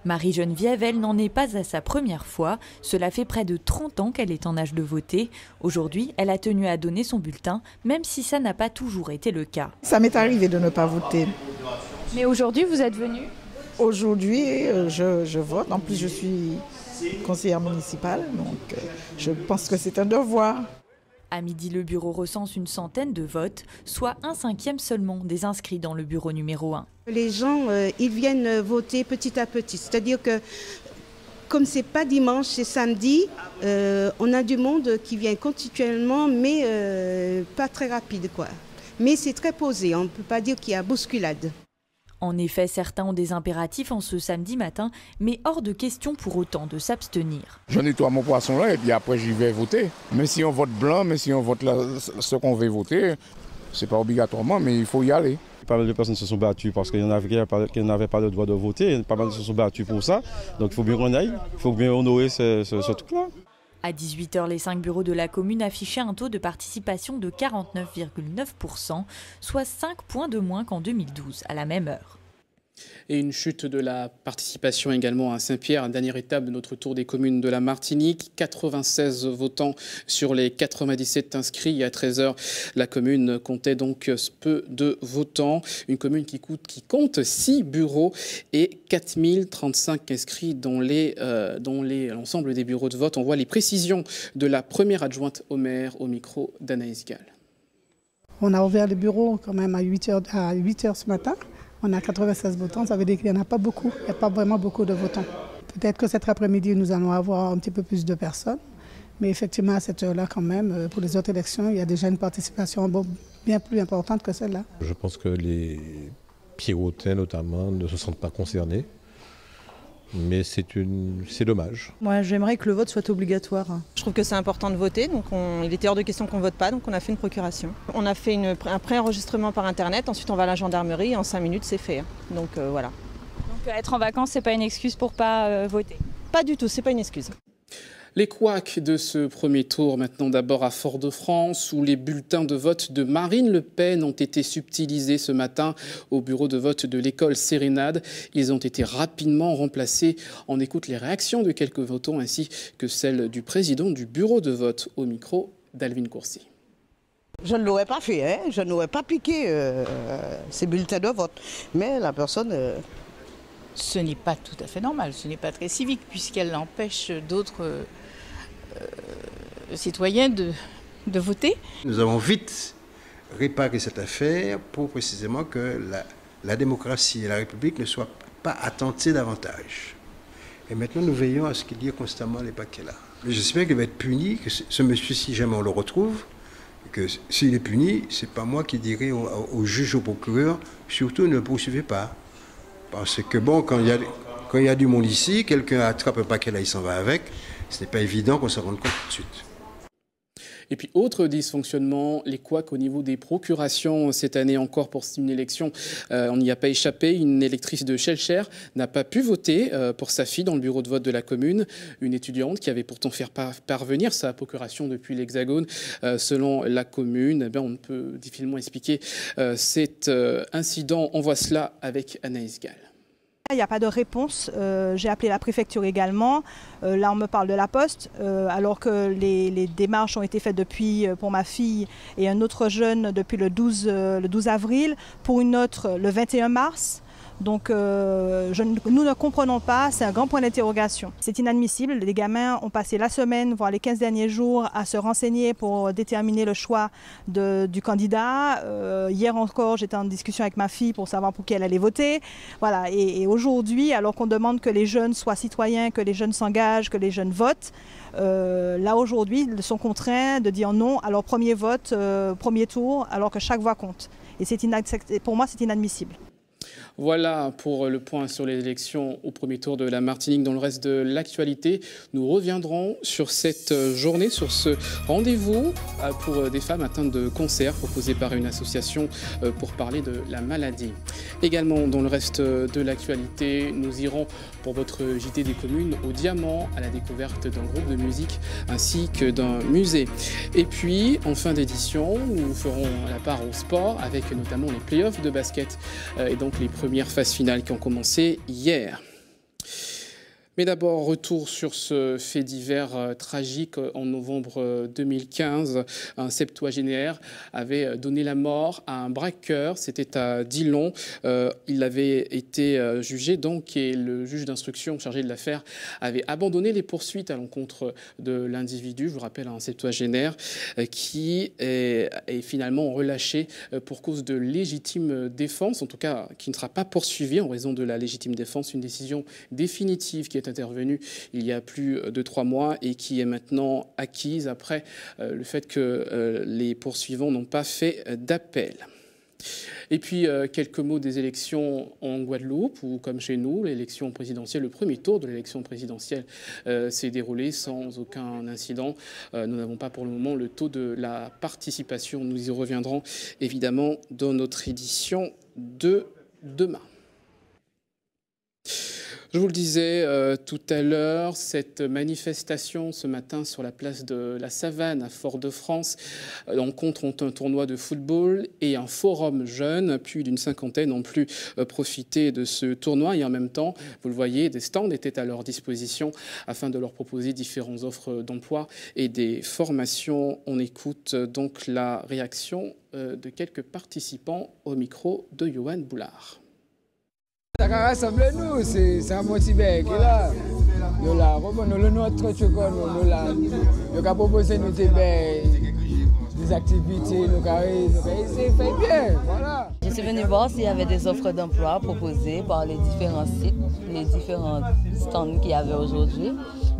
Marie-Geneviève, elle, n'en est pas à sa première fois. Cela fait près de 30 ans qu'elle est en âge de voter. Aujourd'hui, elle a tenu à donner son bulletin, même si ça n'a pas toujours été le cas. Ça m'est arrivé de ne pas voter. Mais aujourd'hui, vous êtes venu ? Aujourd'hui, je vote. En plus, je suis conseillère municipale, donc je pense que c'est un devoir. À midi, le bureau recense une centaine de votes, soit 1/5 seulement des inscrits dans le bureau numéro 1. Les gens, ils viennent voter petit à petit. C'est-à-dire que, comme c'est pas dimanche, c'est samedi, on a du monde qui vient continuellement, mais pas très rapide, quoi. Mais c'est très posé, on ne peut pas dire qu'il y a bousculade. En effet, certains ont des impératifs en ce samedi matin, mais hors de question pour autant de s'abstenir. Je nettoie mon poisson là et puis après j'y vais voter. Mais si on vote blanc, mais si on vote là, ce qu'on veut voter, c'est pas obligatoirement, mais il faut y aller. Pas mal de personnes se sont battues parce qu'il y en avait qui n'avaient pas le droit de voter. Pas mal se sont battues pour ça. Donc il faut bien qu'on aille, il faut bien honorer ce truc-là. À 18h, les 5 bureaux de la commune affichaient un taux de participation de 49,9%, soit 5 points de moins qu'en 2012, à la même heure. Et une chute de la participation également à Saint-Pierre, dernière étape de notre tour des communes de la Martinique. 96 votants sur les 97 inscrits. À 13h, la commune comptait donc peu de votants. Une commune qui compte 6 bureaux et 4035 inscrits dans l'ensemble des bureaux de vote. On voit les précisions de la première adjointe au maire au micro d'Anaïs Gall. On a ouvert les bureaux quand même à 8h ce matin. On a 96 votants, ça veut dire qu'il n'y en a pas beaucoup, il n'y a pas vraiment beaucoup de votants. Peut-être que cet après-midi, nous allons avoir un petit peu plus de personnes, mais effectivement, à cette heure-là, quand même, pour les autres élections, il y a déjà une participation bien plus importante que celle-là. Je pense que les Pierrotins, notamment, ne se sentent pas concernés, mais c'est dommage. Moi, j'aimerais que le vote soit obligatoire. Je trouve que c'est important de voter, donc il était hors de question qu'on ne vote pas, donc on a fait une procuration. On a fait un pré-enregistrement par internet, ensuite on va à la gendarmerie et en 5 minutes c'est fait. Donc voilà. Donc être en vacances, c'est pas une excuse pour pas voter? Pas du tout, c'est pas une excuse. Les couacs de ce premier tour, maintenant d'abord à Fort-de-France, où les bulletins de vote de Marine Le Pen ont été subtilisés ce matin au bureau de vote de l'école Sérénade. Ils ont été rapidement remplacés. On écoute les réactions de quelques votants ainsi que celles du président du bureau de vote au micro d'Alvin Courcy. Je ne l'aurais pas fait, hein. Je n'aurais pas piqué ces bulletins de vote. Mais la personne... Ce n'est pas tout à fait normal, ce n'est pas très civique puisqu'elle empêche d'autres citoyens de voter. Nous avons vite réparé cette affaire pour précisément que la démocratie et la République ne soient pas attentées davantage. Et maintenant nous veillons à ce qu'il y ait constamment les paquets là. J'espère qu'il va être puni, que ce monsieur, si jamais on le retrouve, que s'il est puni, ce n'est pas moi qui dirai au juge, au procureur, surtout ne le poursuivez pas. Parce que bon, quand il y a du monde ici, quelqu'un attrape un paquet là, il s'en va avec, ce n'est pas évident qu'on se rende compte tout de suite. Et puis, autre dysfonctionnement, les couacs au niveau des procurations. Cette année encore, pour une élection, on n'y a pas échappé. Une électrice de Schellcher n'a pas pu voter pour sa fille dans le bureau de vote de la commune. Une étudiante qui avait pourtant fait parvenir sa procuration depuis l'Hexagone. Selon la commune, on ne peut difficilement expliquer cet incident. On voit cela avec Anaïs Gall. Il n'y a pas de réponse. J'ai appelé la préfecture également. Là, on me parle de la poste, alors que les démarches ont été faites depuis pour ma fille et un autre jeune depuis le 12 avril, pour une autre le 21 mars. Donc nous ne comprenons pas, c'est un grand point d'interrogation. C'est inadmissible, les gamins ont passé la semaine, voire les 15 derniers jours à se renseigner pour déterminer le choix du candidat. Hier encore, j'étais en discussion avec ma fille pour savoir pour qui elle allait voter. Voilà. Et aujourd'hui, alors qu'on demande que les jeunes soient citoyens, que les jeunes s'engagent, que les jeunes votent, là aujourd'hui, ils sont contraints de dire non à leur premier vote, premier tour, alors que chaque voix compte. Et pour moi, c'est inadmissible. Voilà pour le point sur les élections au premier tour de la Martinique. Dans le reste de l'actualité, nous reviendrons sur cette journée, sur ce rendez-vous pour des femmes atteintes de cancer proposé par une association pour parler de la maladie. Également, dans le reste de l'actualité, nous irons pour votre JT des communes au Diamant à la découverte d'un groupe de musique ainsi que d'un musée. Et puis, en fin d'édition, nous ferons la part au sport avec notamment les playoffs de basket et donc les premières phases finales qui ont commencé hier. Mais d'abord, retour sur ce fait divers tragique. En novembre 2015, un septuagénaire avait donné la mort à un braqueur. C'était à Dillon. Il avait été jugé donc et le juge d'instruction chargé de l'affaire avait abandonné les poursuites à l'encontre de l'individu. Je vous rappelle, un septuagénaire qui est finalement relâché pour cause de légitime défense, en tout cas qui ne sera pas poursuivi en raison de la légitime défense. Une décision définitive qui est intervenue il y a plus de 3 mois et qui est maintenant acquise après le fait que les poursuivants n'ont pas fait d'appel. Et puis, quelques mots des élections en Guadeloupe, où, comme chez nous, l'élection présidentielle, le premier tour de l'élection présidentielle s'est déroulé sans aucun incident. Nous n'avons pas pour le moment le taux de la participation. Nous y reviendrons évidemment dans notre édition de demain. Je vous le disais tout à l'heure, cette manifestation ce matin sur la place de la Savane à Fort-de-France, l'encontre entre un tournoi de football et un forum jeune. Plus d'une cinquantaine ont pu profiter de ce tournoi et en même temps, vous le voyez, des stands étaient à leur disposition afin de leur proposer différentes offres d'emploi et des formations. On écoute donc la réaction de quelques participants au micro de Yohan Boulard. Ça rassemble nous, c'est un motivé qui est là. Nous le notre truc, nous avons proposé nous des activités, nous c'est fait bien, voilà. Je suis venue voir s'il y avait des offres d'emploi proposées par les différents sites, les différents stands qu'il y avait aujourd'hui.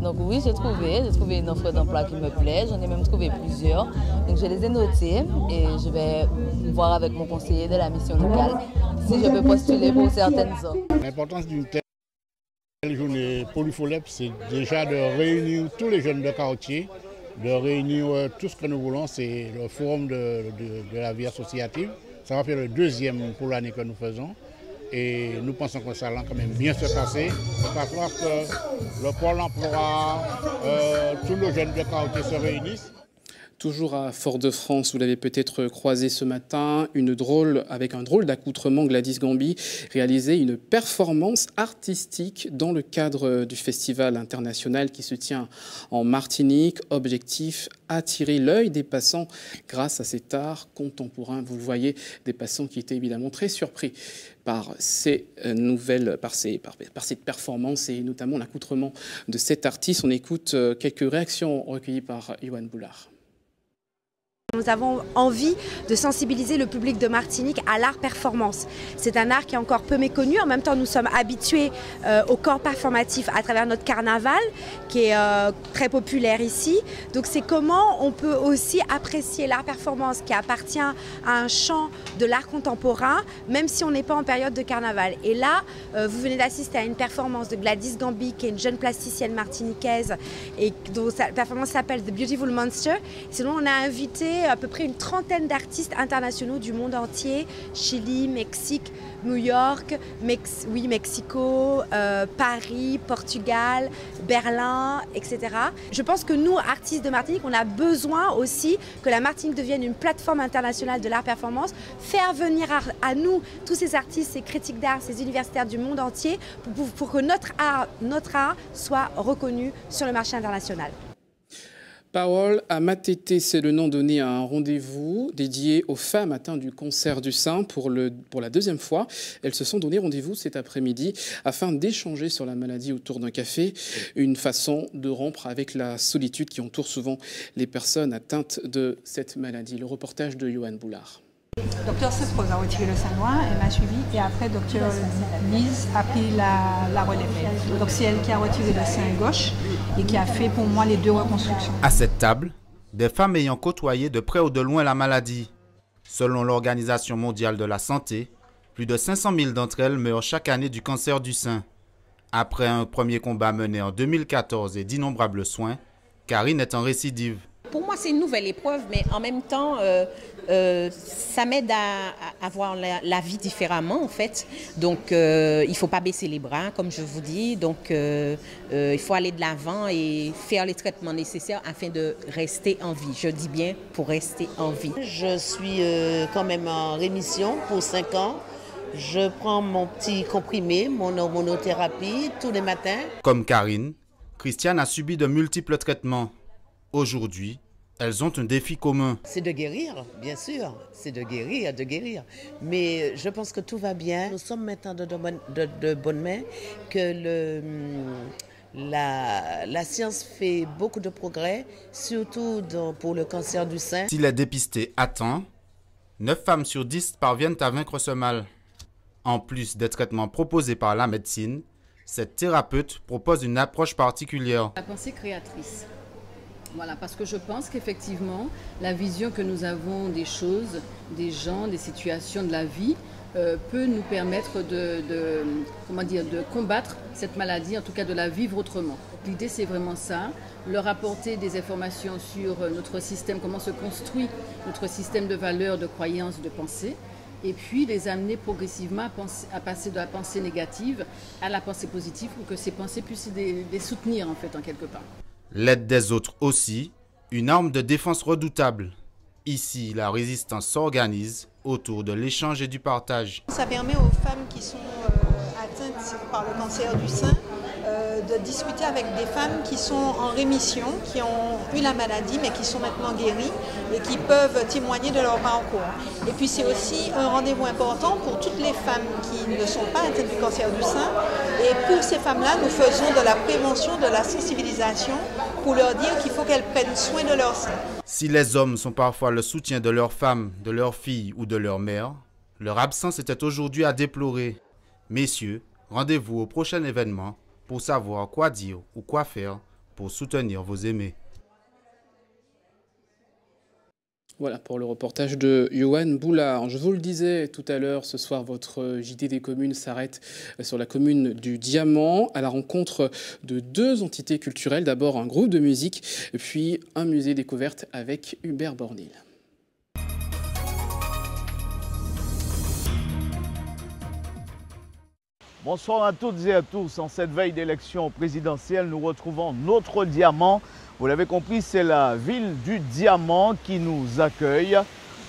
Donc oui, j'ai trouvé une offre d'emploi qui me plaît, j'en ai même trouvé plusieurs. Donc je les ai notées et je vais voir avec mon conseiller de la mission locale si je peux postuler pour certaines offres. L'importance d'une telle journée Polyfolep, c'est déjà de réunir tous les jeunes de quartier, de réunir tout ce que nous voulons, c'est le forum de la vie associative. Ça va faire le 2e pour l'année que nous faisons. Et nous pensons que ça va quand même bien se passer. Il va falloir que le Pôle emploi, tous nos jeunes de quartier se réunissent. Toujours à Fort-de-France, vous l'avez peut-être croisé ce matin, avec un drôle d'accoutrement, Gladys Gambi réalisait une performance artistique dans le cadre du festival international qui se tient en Martinique. Objectif, attirer l'œil des passants grâce à cet art contemporain. Vous le voyez, des passants qui étaient évidemment très surpris par cette performance et notamment l'accoutrement de cet artiste. On écoute quelques réactions recueillies par Yohan Boulard. Nous avons envie de sensibiliser le public de Martinique à l'art performance. C'est un art qui est encore peu méconnu. En même temps, nous sommes habitués au corps performatif à travers notre carnaval, qui est très populaire ici. Donc c'est comment on peut aussi apprécier l'art performance qui appartient à un champ de l'art contemporain, même si on n'est pas en période de carnaval. Et là, vous venez d'assister à une performance de Gladys Gambi, qui est une jeune plasticienne martiniquaise et dont sa performance s'appelle The Beautiful Monster. Sinon, on a invité à peu près une trentaine d'artistes internationaux du monde entier, Chili, Mexique, New York, Mexico, Paris, Portugal, Berlin, etc. Je pense que nous, artistes de Martinique, on a besoin aussi que la Martinique devienne une plateforme internationale de l'art performance, faire venir à nous tous ces artistes, ces critiques d'art, ces universitaires du monde entier pour que notre art soit reconnu sur le marché international. Parole à Matete, c'est le nom donné à un rendez-vous dédié aux femmes atteintes du cancer du sein pour la deuxième fois. Elles se sont donné rendez-vous cet après-midi afin d'échanger sur la maladie autour d'un café, une façon de rompre avec la solitude qui entoure souvent les personnes atteintes de cette maladie. Le reportage de Yohan Boulard. Docteur Seprose a retiré le sein droit, elle m'a suivi et après Docteur Lise a pris la relève. Donc c'est elle qui a retiré le sein gauche et qui a fait pour moi les 2 reconstructions. À cette table, des femmes ayant côtoyé de près ou de loin la maladie. Selon l'Organisation mondiale de la santé, plus de 500 000 d'entre elles meurent chaque année du cancer du sein. Après un premier combat mené en 2014 et d'innombrables soins, Karine est en récidive. Pour moi, c'est une nouvelle épreuve, mais en même temps, ça m'aide à voir la vie différemment, en fait. Donc, il ne faut pas baisser les bras, comme je vous dis. Donc, il faut aller de l'avant et faire les traitements nécessaires afin de rester en vie. Je dis bien pour rester en vie. Je suis quand même en rémission pour 5 ans. Je prends mon petit comprimé, mon hormonothérapie, tous les matins. Comme Karine, Christiane a subi de multiples traitements. Aujourd'hui, elles ont un défi commun. C'est de guérir, bien sûr. C'est de guérir. Mais je pense que tout va bien. Nous sommes maintenant de bonnes mains, que la science fait beaucoup de progrès, surtout pour le cancer du sein. S'il est dépisté à temps, 9 femmes sur 10 parviennent à vaincre ce mal. En plus des traitements proposés par la médecine, cette thérapeute propose une approche particulière. La pensée créatrice. Voilà, parce que je pense qu'effectivement, la vision que nous avons des choses, des gens, des situations de la vie peut nous permettre de combattre cette maladie, en tout cas de la vivre autrement. L'idée, c'est vraiment ça, leur apporter des informations sur notre système, comment se construit notre système de valeurs, de croyances, de pensées, et puis les amener progressivement à passer de la pensée négative à la pensée positive pour que ces pensées puissent les soutenir, en fait, en quelque part. L'aide des autres aussi, une arme de défense redoutable. Ici, la résistance s'organise autour de l'échange et du partage. Ça permet aux femmes qui sont atteintes par le cancer du sein de discuter avec des femmes qui sont en rémission, qui ont eu la maladie mais qui sont maintenant guéries et qui peuvent témoigner de leur parcours. Et puis c'est aussi un rendez-vous important pour toutes les femmes qui ne sont pas atteintes du cancer du sein. Et pour ces femmes-là, nous faisons de la prévention, de la sensibilisation pour leur dire qu'il faut qu'elles prennent soin de leur sein. Si les hommes sont parfois le soutien de leurs femmes, de leurs filles ou de leur mère, leur absence était aujourd'hui à déplorer. Messieurs, rendez-vous au prochain événement pour savoir quoi dire ou quoi faire pour soutenir vos aimés. Voilà pour le reportage de Yohan Boulard. Je vous le disais tout à l'heure, ce soir, votre JT des communes s'arrête sur la commune du Diamant à la rencontre de 2 entités culturelles. D'abord un groupe de musique, puis un musée découverte avec Hubert Bornil. Bonsoir à toutes et à tous. En cette veille d'élection présidentielle, nous retrouvons notre Diamant. Vous l'avez compris, c'est la ville du Diamant qui nous accueille.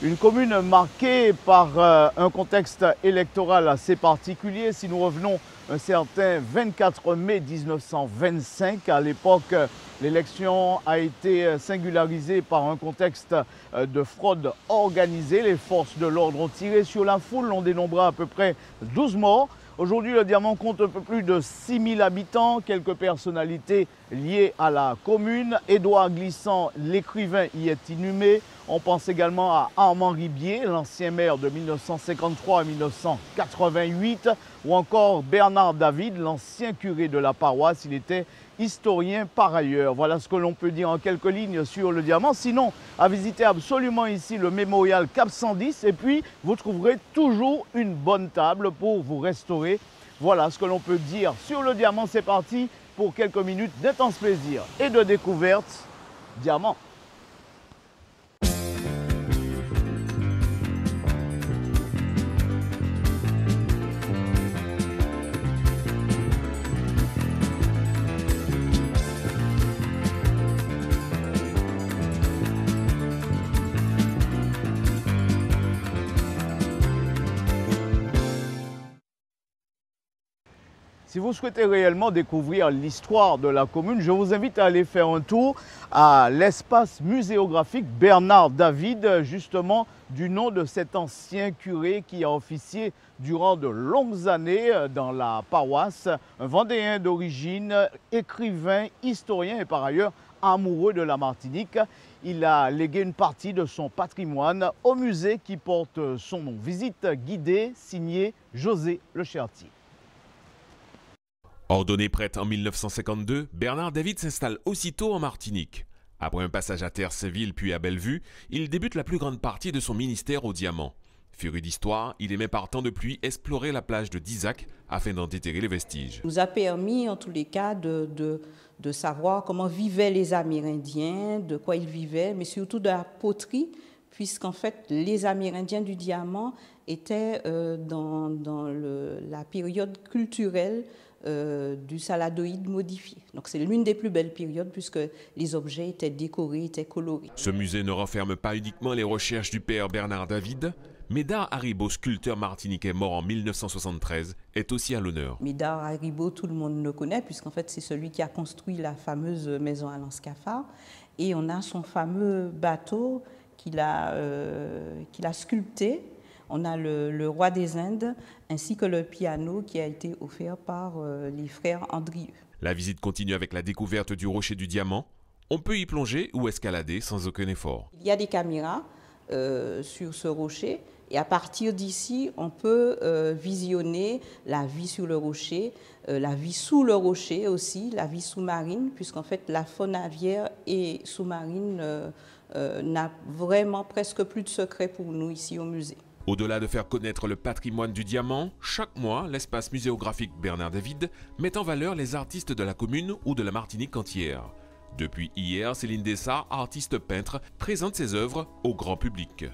Une commune marquée par un contexte électoral assez particulier. Si nous revenons un certain 24 mai 1925, à l'époque, l'élection a été singularisée par un contexte de fraude organisée. Les forces de l'ordre ont tiré sur la foule, on dénombra à peu près 12 morts. Aujourd'hui, le Diamant compte un peu plus de 6000 habitants, quelques personnalités liées à la commune. Édouard Glissant, l'écrivain, y est inhumé. On pense également à Armand Ribier, l'ancien maire de 1953 à 1988, ou encore Bernard David, l'ancien curé de la paroisse. Il était historien par ailleurs. Voilà ce que l'on peut dire en quelques lignes sur le Diamant. Sinon, à visiter absolument ici le mémorial Cap 110 et puis vous trouverez toujours une bonne table pour vous restaurer. Voilà ce que l'on peut dire sur le Diamant. C'est parti pour quelques minutes d'intense plaisir et de découverte. Diamant. Si vous souhaitez réellement découvrir l'histoire de la commune, je vous invite à aller faire un tour à l'espace muséographique Bernard David, justement du nom de cet ancien curé qui a officié durant de longues années dans la paroisse, un Vendéen d'origine, écrivain, historien et par ailleurs amoureux de la Martinique. Il a légué une partie de son patrimoine au musée qui porte son nom. Visite guidée signée José Lechartier. Ordonné prêtre en 1952, Bernard David s'installe aussitôt en Martinique. Après un passage à Terre-Saint-Ville puis à Bellevue, il débute la plus grande partie de son ministère au Diamant. Féru d'histoire, il aimait par temps de pluie explorer la plage de Dizac afin d'en déterrer les vestiges. Ça nous a permis en tous les cas de savoir comment vivaient les Amérindiens, de quoi ils vivaient, mais surtout de la poterie, puisqu'en fait les Amérindiens du Diamant étaient dans la période culturelle du saladoïde modifié. Donc c'est l'une des plus belles périodes puisque les objets étaient décorés, étaient colorés. Ce musée ne renferme pas uniquement les recherches du père Bernard David. Médard Haribo, sculpteur martiniquais mort en 1973, est aussi à l'honneur. Médard Haribo, tout le monde le connaît puisqu'en fait c'est celui qui a construit la fameuse maison à Lanscafard. Et on a son fameux bateau qu'il a sculpté. On a le roi des Indes ainsi que le piano qui a été offert par les frères Andrieux. La visite continue avec la découverte du rocher du Diamant. On peut y plonger ou escalader sans aucun effort. Il y a des caméras sur ce rocher et à partir d'ici, on peut visionner la vie sur le rocher, la vie sous le rocher aussi, la vie sous-marine, puisqu'en fait la faune aviaire et sous-marine n'a vraiment presque plus de secret pour nous ici au musée. Au-delà de faire connaître le patrimoine du Diamant, chaque mois, l'espace muséographique Bernard David met en valeur les artistes de la commune ou de la Martinique entière. Depuis hier, Céline Dessart, artiste peintre, présente ses œuvres au grand public.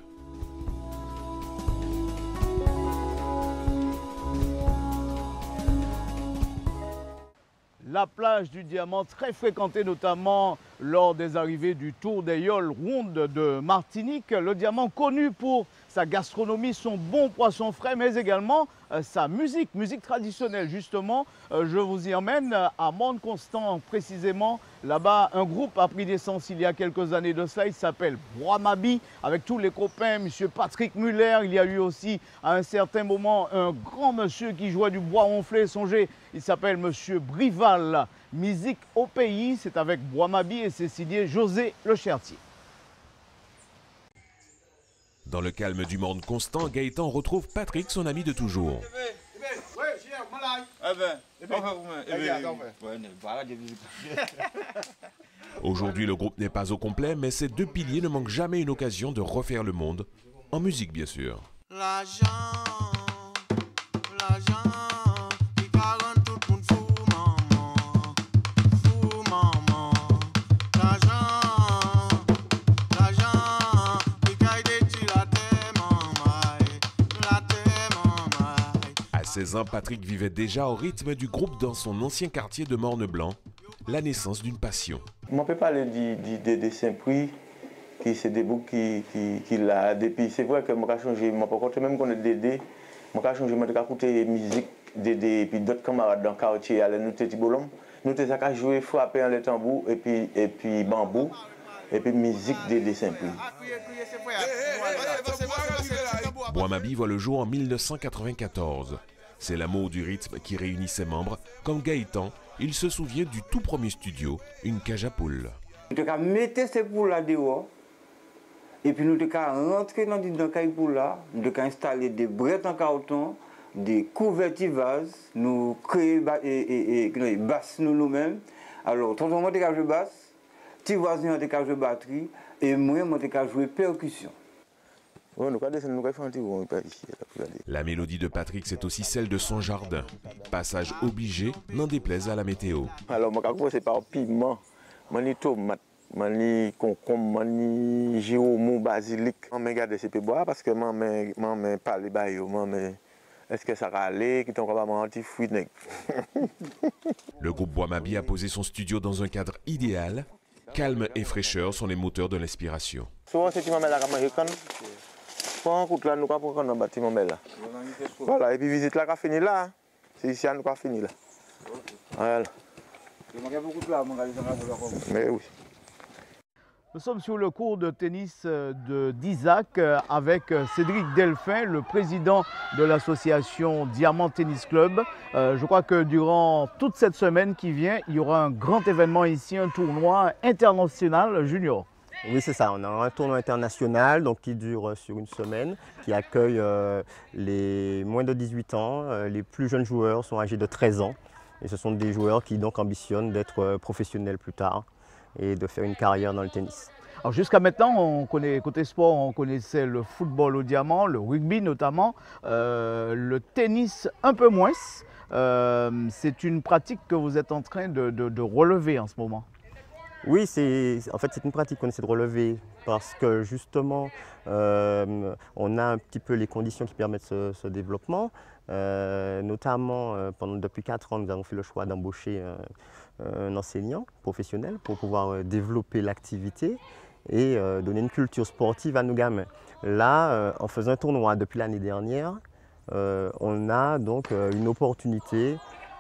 La plage du Diamant, très fréquentée notamment lors des arrivées du Tour des Yoles ronde de Martinique. Le Diamant connu pour sa gastronomie, son bon poisson frais, mais également sa musique traditionnelle. Justement, je vous y emmène à Mont-Constant précisément. Là-bas, un groupe a pris naissance il y a quelques années de cela. Il s'appelle Bois-Mabi, avec tous les copains, M. Patrick Muller. Il y a eu aussi à un certain moment un grand monsieur qui jouait du bois ronflé, songez. Il s'appelle M. Brival. Musique au pays, c'est avec Bois-Mabi et c'est signé José Lechartier. Dans le calme du monde constant, Gaëtan retrouve Patrick, son ami de toujours. Aujourd'hui, le groupe n'est pas au complet, mais ces deux piliers ne manquent jamais une occasion de refaire le monde, en musique bien sûr. À 16 ans, Patrick vivait déjà au rythme du groupe dans son ancien quartier de Morne-Blanc, la naissance d'une passion. On peut parler des dessins pris, qui c'est des boucs qui l'a. Depuis, c'est vrai que je vais changer, je par contre, même qu'on est Dédé, je vais changer, je vais écouter musique Dédé et puis d'autres camarades dans le quartier, nous étions bolom, nous étions jouer, frapper en les tambours et puis bambou, et puis musique des dessins pris. Bois-Mabi voit le jour en 1994. C'est l'amour du rythme qui réunit ses membres. Comme Gaëtan, il se souvient du tout premier studio, une cage à poules. Nous avons mis ces poules là dehors, et puis nous avons rentré dans la cage poules là, nous avons installé des brettes en carton, des couvertures vases, nous créons des basses nous-mêmes. Alors, tout le monde a joué basse, petit voisin a joué batterie, et moi, je joué percussion. La mélodie de Patrick, c'est aussi celle de son jardin. Passage obligé, n'en déplaise à la météo. Alors, moi, c'est par piment, mani tomate, mani concombre, mani giromon, basilic. Je regarde ces bois parce que je parle de baillot. Est-ce que ça va aller? Qui t'en va manger fruit? Le groupe Bois-Mabi a posé son studio dans un cadre idéal. Calme et fraîcheur sont les moteurs de l'inspiration. Souvent, c'est là, nous avons un bâtiment là. Voilà, et puis visite là, fini là. C'est ici, nous avons fini là. Voilà. Mais oui. Nous sommes sur le cours de tennis d'Isaac avec Cédric Delphin, le président de l'association Diamant Tennis Club. Je crois que durant toute cette semaine qui vient, il y aura un grand événement ici, un tournoi international junior. Oui, c'est ça. On a un tournoi international donc, qui dure sur une semaine, qui accueille les moins de 18 ans. Les plus jeunes joueurs sont âgés de 13 ans. Et ce sont des joueurs qui donc ambitionnent d'être professionnels plus tard et de faire une carrière dans le tennis. Alors jusqu'à maintenant, on connaît, côté sport, on connaissait le football au diamant, le rugby notamment, le tennis un peu moins. C'est une pratique que vous êtes en train de relever en ce moment. Oui, en fait c'est une pratique qu'on essaie de relever parce que justement on a un petit peu les conditions qui permettent ce développement. Notamment depuis 4 ans nous avons fait le choix d'embaucher un enseignant professionnel pour pouvoir développer l'activité et donner une culture sportive à nos gamins. Là, en faisant un tournoi depuis l'année dernière, on a donc une opportunité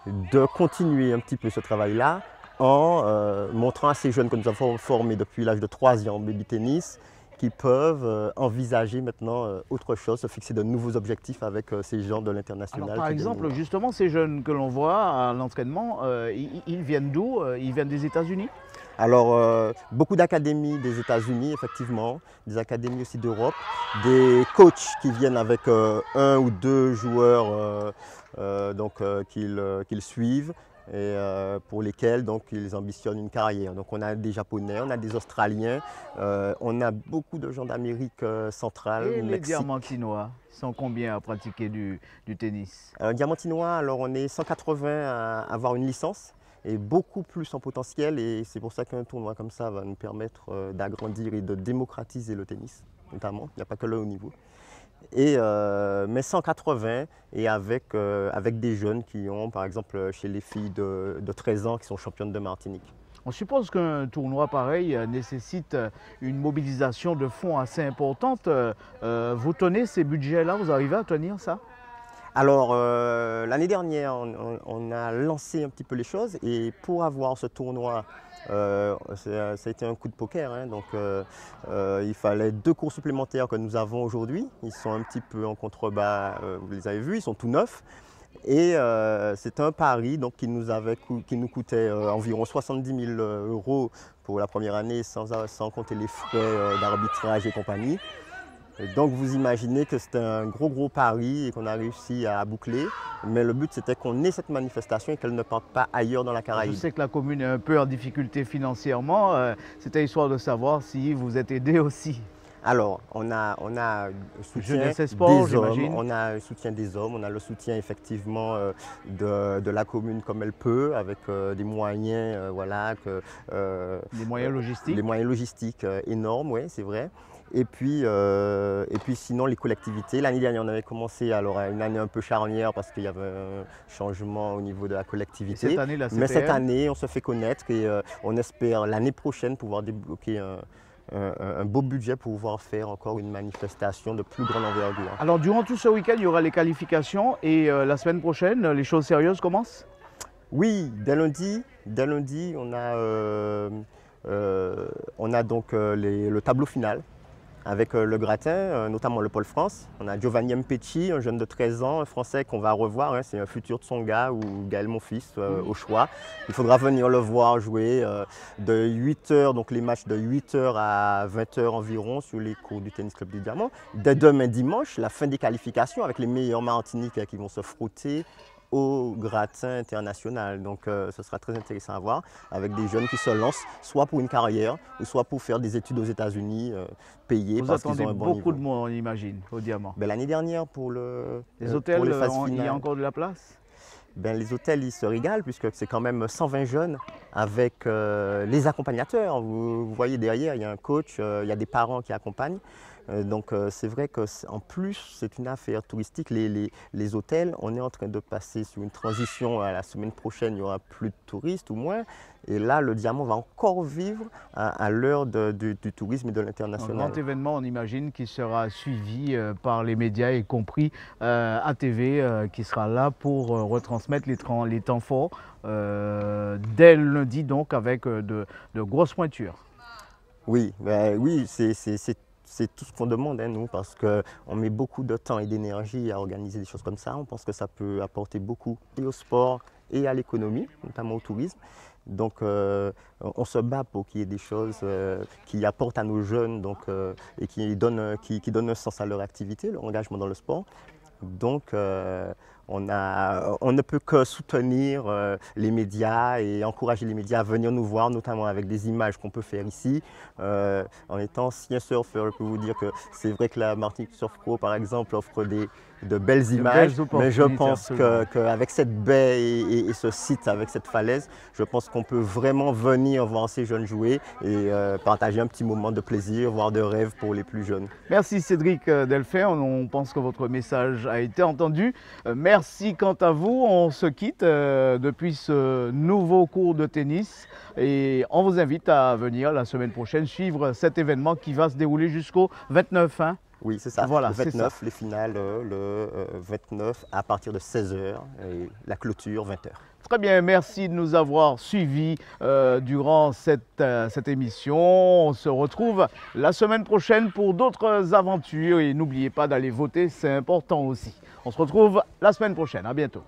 de continuer un petit peu ce travail-là en montrant à ces jeunes que nous avons formés depuis l'âge de 3 ans en baby tennis qui peuvent envisager maintenant autre chose, se fixer de nouveaux objectifs avec ces gens de l'international. Par exemple, justement, ces jeunes que l'on voit à l'entraînement, ils viennent d'où? Ils viennent des États-Unis? Alors, beaucoup d'académies des États-Unis, effectivement, des académies aussi d'Europe, des coachs qui viennent avec 1 ou 2 joueurs qu'ils suivent et pour lesquels donc, ils ambitionnent une carrière. Donc on a des Japonais, on a des Australiens, on a beaucoup de gens d'Amérique centrale. Et les Diamantinois sont combien à pratiquer du tennis? Diamantinois, alors on est 180 à avoir une licence et beaucoup plus en potentiel, et c'est pour ça qu'un tournoi comme ça va nous permettre d'agrandir et de démocratiser le tennis, notamment. Il n'y a pas que le haut niveau. Mais 180 et avec des jeunes qui ont, par exemple, chez les filles de 13 ans qui sont championnes de Martinique. On suppose qu'un tournoi pareil nécessite une mobilisation de fonds assez importante. Vous tenez ces budgets-là, vous arrivez à tenir ça? Alors, l'année dernière, on a lancé un petit peu les choses, et pour avoir ce tournoi, ça a été un coup de poker, hein, donc il fallait 2 cours supplémentaires que nous avons aujourd'hui. Ils sont un petit peu en contrebas, vous les avez vus, ils sont tout neufs. Et c'est un pari donc, qui nous coûtait environ 70 000 € pour la première année, sans compter les frais d'arbitrage et compagnie. Et donc vous imaginez que c'était un gros pari et qu'on a réussi à boucler. Mais le but c'était qu'on ait cette manifestation et qu'elle ne parte pas ailleurs dans la Caraïbe. Je sais que la commune est un peu en difficulté financièrement. C'était histoire de savoir si vous êtes aidé aussi. Alors, on a le soutien des sports, des hommes, on a le soutien des hommes, on a le soutien effectivement de la commune comme elle peut, avec des moyens, des moyens logistiques. Des moyens logistiques énormes, oui, c'est vrai. Et puis sinon les collectivités. L'année dernière on avait commencé une année un peu charnière parce qu'il y avait un changement au niveau de la collectivité. Et cette année, la CPR? Mais cette année on se fait connaître et on espère l'année prochaine pouvoir débloquer un beau budget pour pouvoir faire encore une manifestation de plus grande envergure. Alors durant tout ce week-end il y aura les qualifications et la semaine prochaine les choses sérieuses commencent? Oui, dès lundi on a donc le tableau final avec le gratin, notamment le Pôle France. On a Giovanni Mpecci, un jeune de 13 ans, un Français qu'on va revoir, hein, c'est un futur Tsonga ou Gaël Monfils au choix. Il faudra venir le voir jouer de 8h, donc les matchs de 8h à 20h environ sur les cours du Tennis Club du Diamant. Dès demain dimanche, la fin des qualifications avec les meilleurs Martiniquais qui vont se frotter au gratin international. Donc ce sera très intéressant à voir avec des jeunes qui se lancent soit pour une carrière ou soit pour faire des études aux États-Unis payées parce qu'ils ont un bon niveau. Beaucoup de monde, on imagine, au Diamant. L'année dernière pour les hôtels, il y a encore de la place? Les hôtels ils se régalent puisque c'est quand même 120 jeunes avec les accompagnateurs. Vous voyez derrière, il y a un coach, il y a des parents qui accompagnent. Donc c'est vrai qu'en plus, c'est une affaire touristique. Les hôtels, on est en train de passer sur une transition. À la semaine prochaine, il n'y aura plus de touristes ou moins. Et là, le Diamant va encore vivre à l'heure du tourisme et de l'international. Un grand événement, on imagine, qui sera suivi par les médias, y compris ATV, qui sera là pour retransmettre les temps forts dès lundi, donc avec de grosses pointures. Oui, oui, c'est tout ce qu'on demande, hein, nous, parce qu'on met beaucoup de temps et d'énergie à organiser des choses comme ça. On pense que ça peut apporter beaucoup et au sport et à l'économie, notamment au tourisme. Donc on se bat pour qu'il y ait des choses qui apportent à nos jeunes et qui donnent un sens à leur activité, leur engagement dans le sport. Donc on ne peut que soutenir les médias et encourager les médias à venir nous voir, notamment avec des images qu'on peut faire ici. En étant ancien surfeur, je peux vous dire que c'est vrai que la Martinique Surf Pro, par exemple, offre de belles images, mais je pense qu'avec cette baie et ce site, avec cette falaise, je pense qu'on peut vraiment venir voir ces jeunes jouer et partager un petit moment de plaisir, voire de rêve pour les plus jeunes. Merci Cédric Delphin, on pense que votre message a été entendu. Merci quant à vous, on se quitte depuis ce nouveau cours de tennis et on vous invite à venir la semaine prochaine suivre cet événement qui va se dérouler jusqu'au 29. Hein. Oui, c'est ça. Voilà, le 29, les finales le 29 à partir de 16h et la clôture 20h. Très bien, merci de nous avoir suivis durant cette émission. On se retrouve la semaine prochaine pour d'autres aventures et n'oubliez pas d'aller voter, c'est important aussi. On se retrouve la semaine prochaine, à bientôt.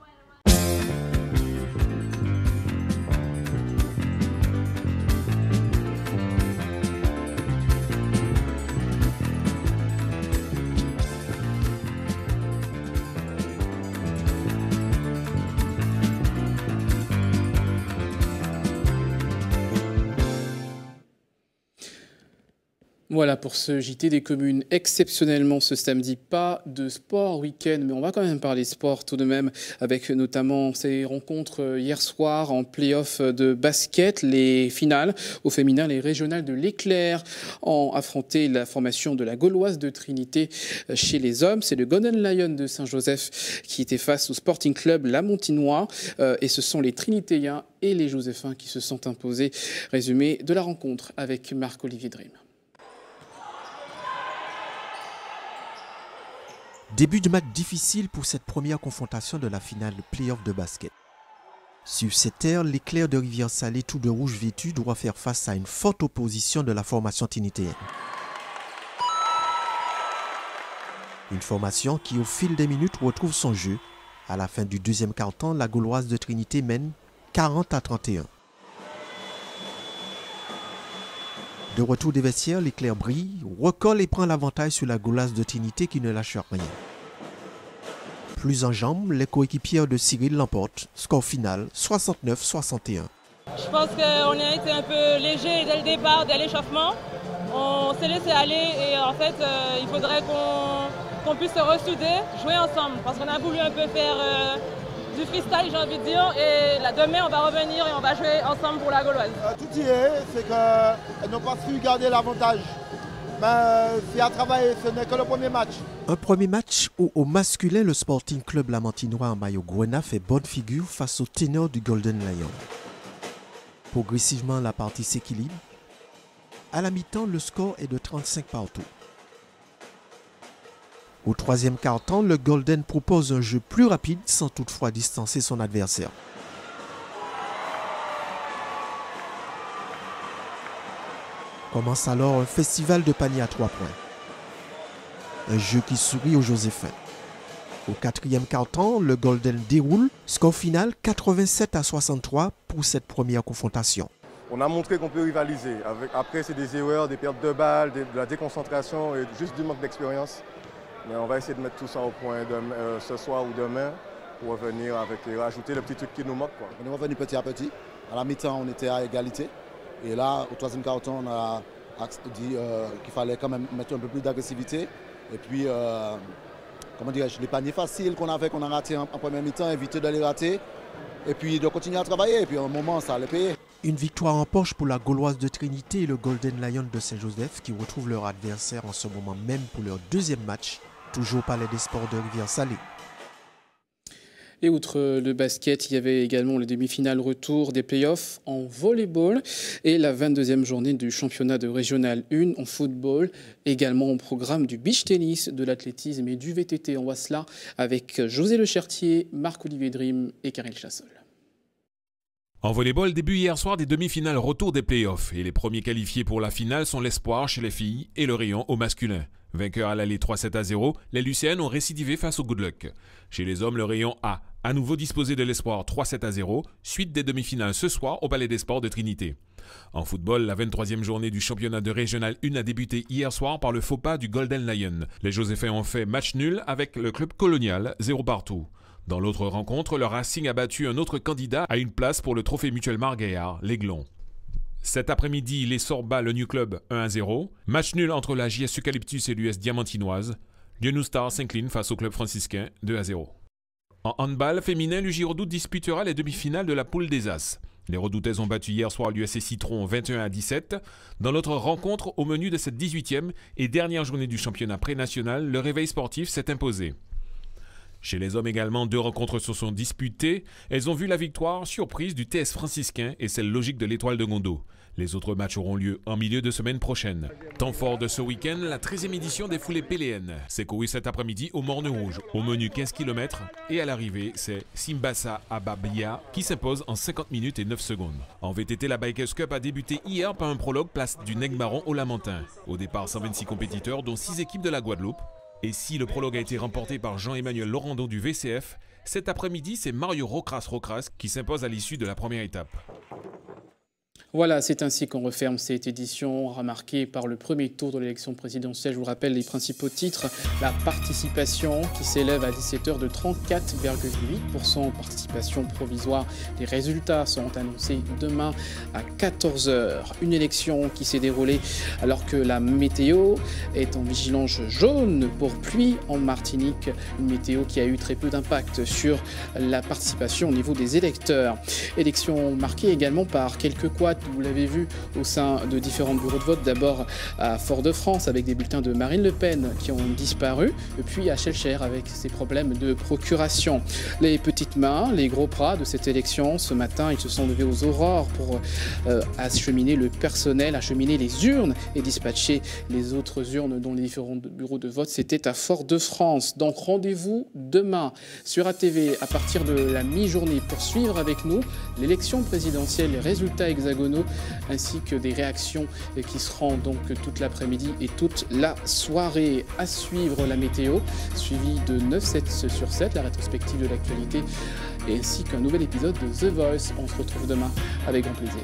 Voilà pour ce JT des communes. Exceptionnellement ce samedi, pas de sport week-end, mais on va quand même parler sport tout de même, avec notamment ces rencontres hier soir en play-off de basket, les finales au féminin, les régionales de l'Éclair ont affronté la formation de la Gauloise de Trinité chez les hommes. C'est le Golden Lion de Saint-Joseph qui était face au Sporting Club Lamontinois et ce sont les Trinitéens et les Joséphains qui se sont imposés. Résumé de la rencontre avec Marc-Olivier Dream. Début de match difficile pour cette première confrontation de la finale de play-off de basket. Sur cette terre, l'Éclair de Rivière-Salée, tout de rouge vêtu, doit faire face à une forte opposition de la formation trinitéenne. Une formation qui, au fil des minutes, retrouve son jeu. À la fin du deuxième quart-temps, la Gauloise de Trinité mène 40-31. De retour des vestiaires, l'Éclair brille, recolle et prend l'avantage sur la Gauloise de Trinité qui ne lâche rien. Plus en jambes, les coéquipières de Cyril l'emportent. Score final 69-61. Je pense qu'on a été un peu léger dès le départ, dès l'échauffement. On s'est laissé aller et en fait il faudrait qu'on puisse se ressouder, jouer ensemble parce qu'on a voulu un peu faire du freestyle, j'ai envie de dire, et là, demain on va revenir et on va jouer ensemble pour la Gauloise. Tout y est, c'est qu'elles n'ont pas su garder l'avantage. Mais c'est à travailler, ce n'est que le premier match. Un premier match où au masculin, le Sporting Club Lamontinois en maillot grenat fait bonne figure face au ténor du Golden Lion. Progressivement, la partie s'équilibre. À la mi-temps, le score est de 35 partout. Au troisième quart-temps, le Golden propose un jeu plus rapide sans toutefois distancer son adversaire. Commence alors un festival de paniers à 3 points. Un jeu qui sourit aux Joséphains. Au quatrième quart-temps, le Golden déroule. Score final 87-63 pour cette première confrontation. On a montré qu'on peut rivaliser. Après, c'est des erreurs, des pertes de balles, de la déconcentration et juste du manque d'expérience. Mais on va essayer de mettre tout ça au point ce soir ou demain pour revenir rajouter le petit truc qui nous manque. On est revenu petit à petit. À la mi-temps, on était à égalité. Et là, au troisième quart-temps, on a dit qu'il fallait quand même mettre un peu plus d'agressivité. Et puis, comment dirais-je, les paniers faciles qu'on a raté en première mi-temps, éviter de les rater. Et puis de continuer à travailler. Et puis à un moment, ça allait payer. Une victoire en poche pour la Gauloise de Trinité et le Golden Lion de Saint-Joseph qui retrouvent leur adversaire en ce moment même pour leur deuxième match, toujours au Palais des Sports de Rivière-Salée. Et outre le basket, il y avait également les demi-finales retour des playoffs en volleyball et la 22e journée du championnat de Régional 1 en football, également au programme du beach tennis, de l'athlétisme et du VTT. On voit cela avec José Le Chertier, Marc-Olivier Dream et Karel Chassol. En volleyball, début hier soir des demi-finales retour des playoffs et les premiers qualifiés pour la finale sont l'Espoir chez les filles et le Rayon au masculin. Vainqueurs à l'aller 3-7-0, les Lucéennes ont récidivé face au Good Luck. Chez les hommes, le Rayon a à nouveau disposé de l'Espoir 3-7-0, suite des demi-finales ce soir au Palais des Sports de Trinité. En football, la 23e journée du championnat de Régional 1 a débuté hier soir par le faux pas du Golden Lion. Les Joséphins ont fait match nul avec le club colonial, 0 partout. Dans l'autre rencontre, le Racing a battu un autre candidat à une place pour le trophée mutuel Margaillard, l'Aiglon. Cet après-midi, les Sorts bat le New Club 1-0. Match nul entre la JS Eucalyptus et l'US Diamantinoise. Lyonou Star s'incline face au club franciscain 2-0. En handball féminin, l'UJ Redoute disputera les demi-finales de la poule des As. Les Redoutaises ont battu hier soir l'USC Citron 21-17. Dans l'autre rencontre, au menu de cette 18e et dernière journée du championnat pré-national, le réveil sportif s'est imposé. Chez les hommes également, 2 rencontres se sont disputées. Elles ont vu la victoire surprise du TS franciscain et celle logique de l'Étoile de Gondo. Les autres matchs auront lieu en milieu de semaine prochaine. Temps fort de ce week-end, la 13e édition des foulées PLN. C'est couru cet après-midi au Morne Rouge. Au menu 15 km et à l'arrivée, c'est Simbassa Ababia qui s'impose en 50 minutes et 9 secondes. En VTT, la Bikers Cup a débuté hier par un prologue place du Nec-Baron au Lamentin. Au départ, 126 compétiteurs, dont 6 équipes de la Guadeloupe. Et si le prologue a été remporté par Jean-Emmanuel Laurando du VCF, cet après-midi, c'est Mario Rocras qui s'impose à l'issue de la première étape. Voilà, c'est ainsi qu'on referme cette édition remarquée par le premier tour de l'élection présidentielle. Je vous rappelle les principaux titres. La participation qui s'élève à 17h de 34,8%. Participation provisoire. Les résultats seront annoncés demain à 14h. Une élection qui s'est déroulée alors que la météo est en vigilance jaune pour pluie en Martinique. Une météo qui a eu très peu d'impact sur la participation au niveau des électeurs. Élection marquée également par quelques couacs. Vous l'avez vu au sein de différents bureaux de vote, d'abord à Fort-de-France avec des bulletins de Marine Le Pen qui ont disparu, et puis à Schellcher avec ses problèmes de procuration. Les petites mains, les gros bras de cette élection, ce matin, ils se sont levés aux aurores pour acheminer le personnel, acheminer les urnes et dispatcher les autres urnes dont les différents bureaux de vote. C'était à Fort-de-France. Donc rendez-vous demain sur ATV à partir de la mi-journée pour suivre avec nous l'élection présidentielle, les résultats hexagonaux ainsi que des réactions qui seront donc toute l'après-midi et toute la soirée. À suivre la météo, suivi de 9-7 sur 7, la rétrospective de l'actualité, ainsi qu'un nouvel épisode de The Voice. On se retrouve demain avec grand plaisir.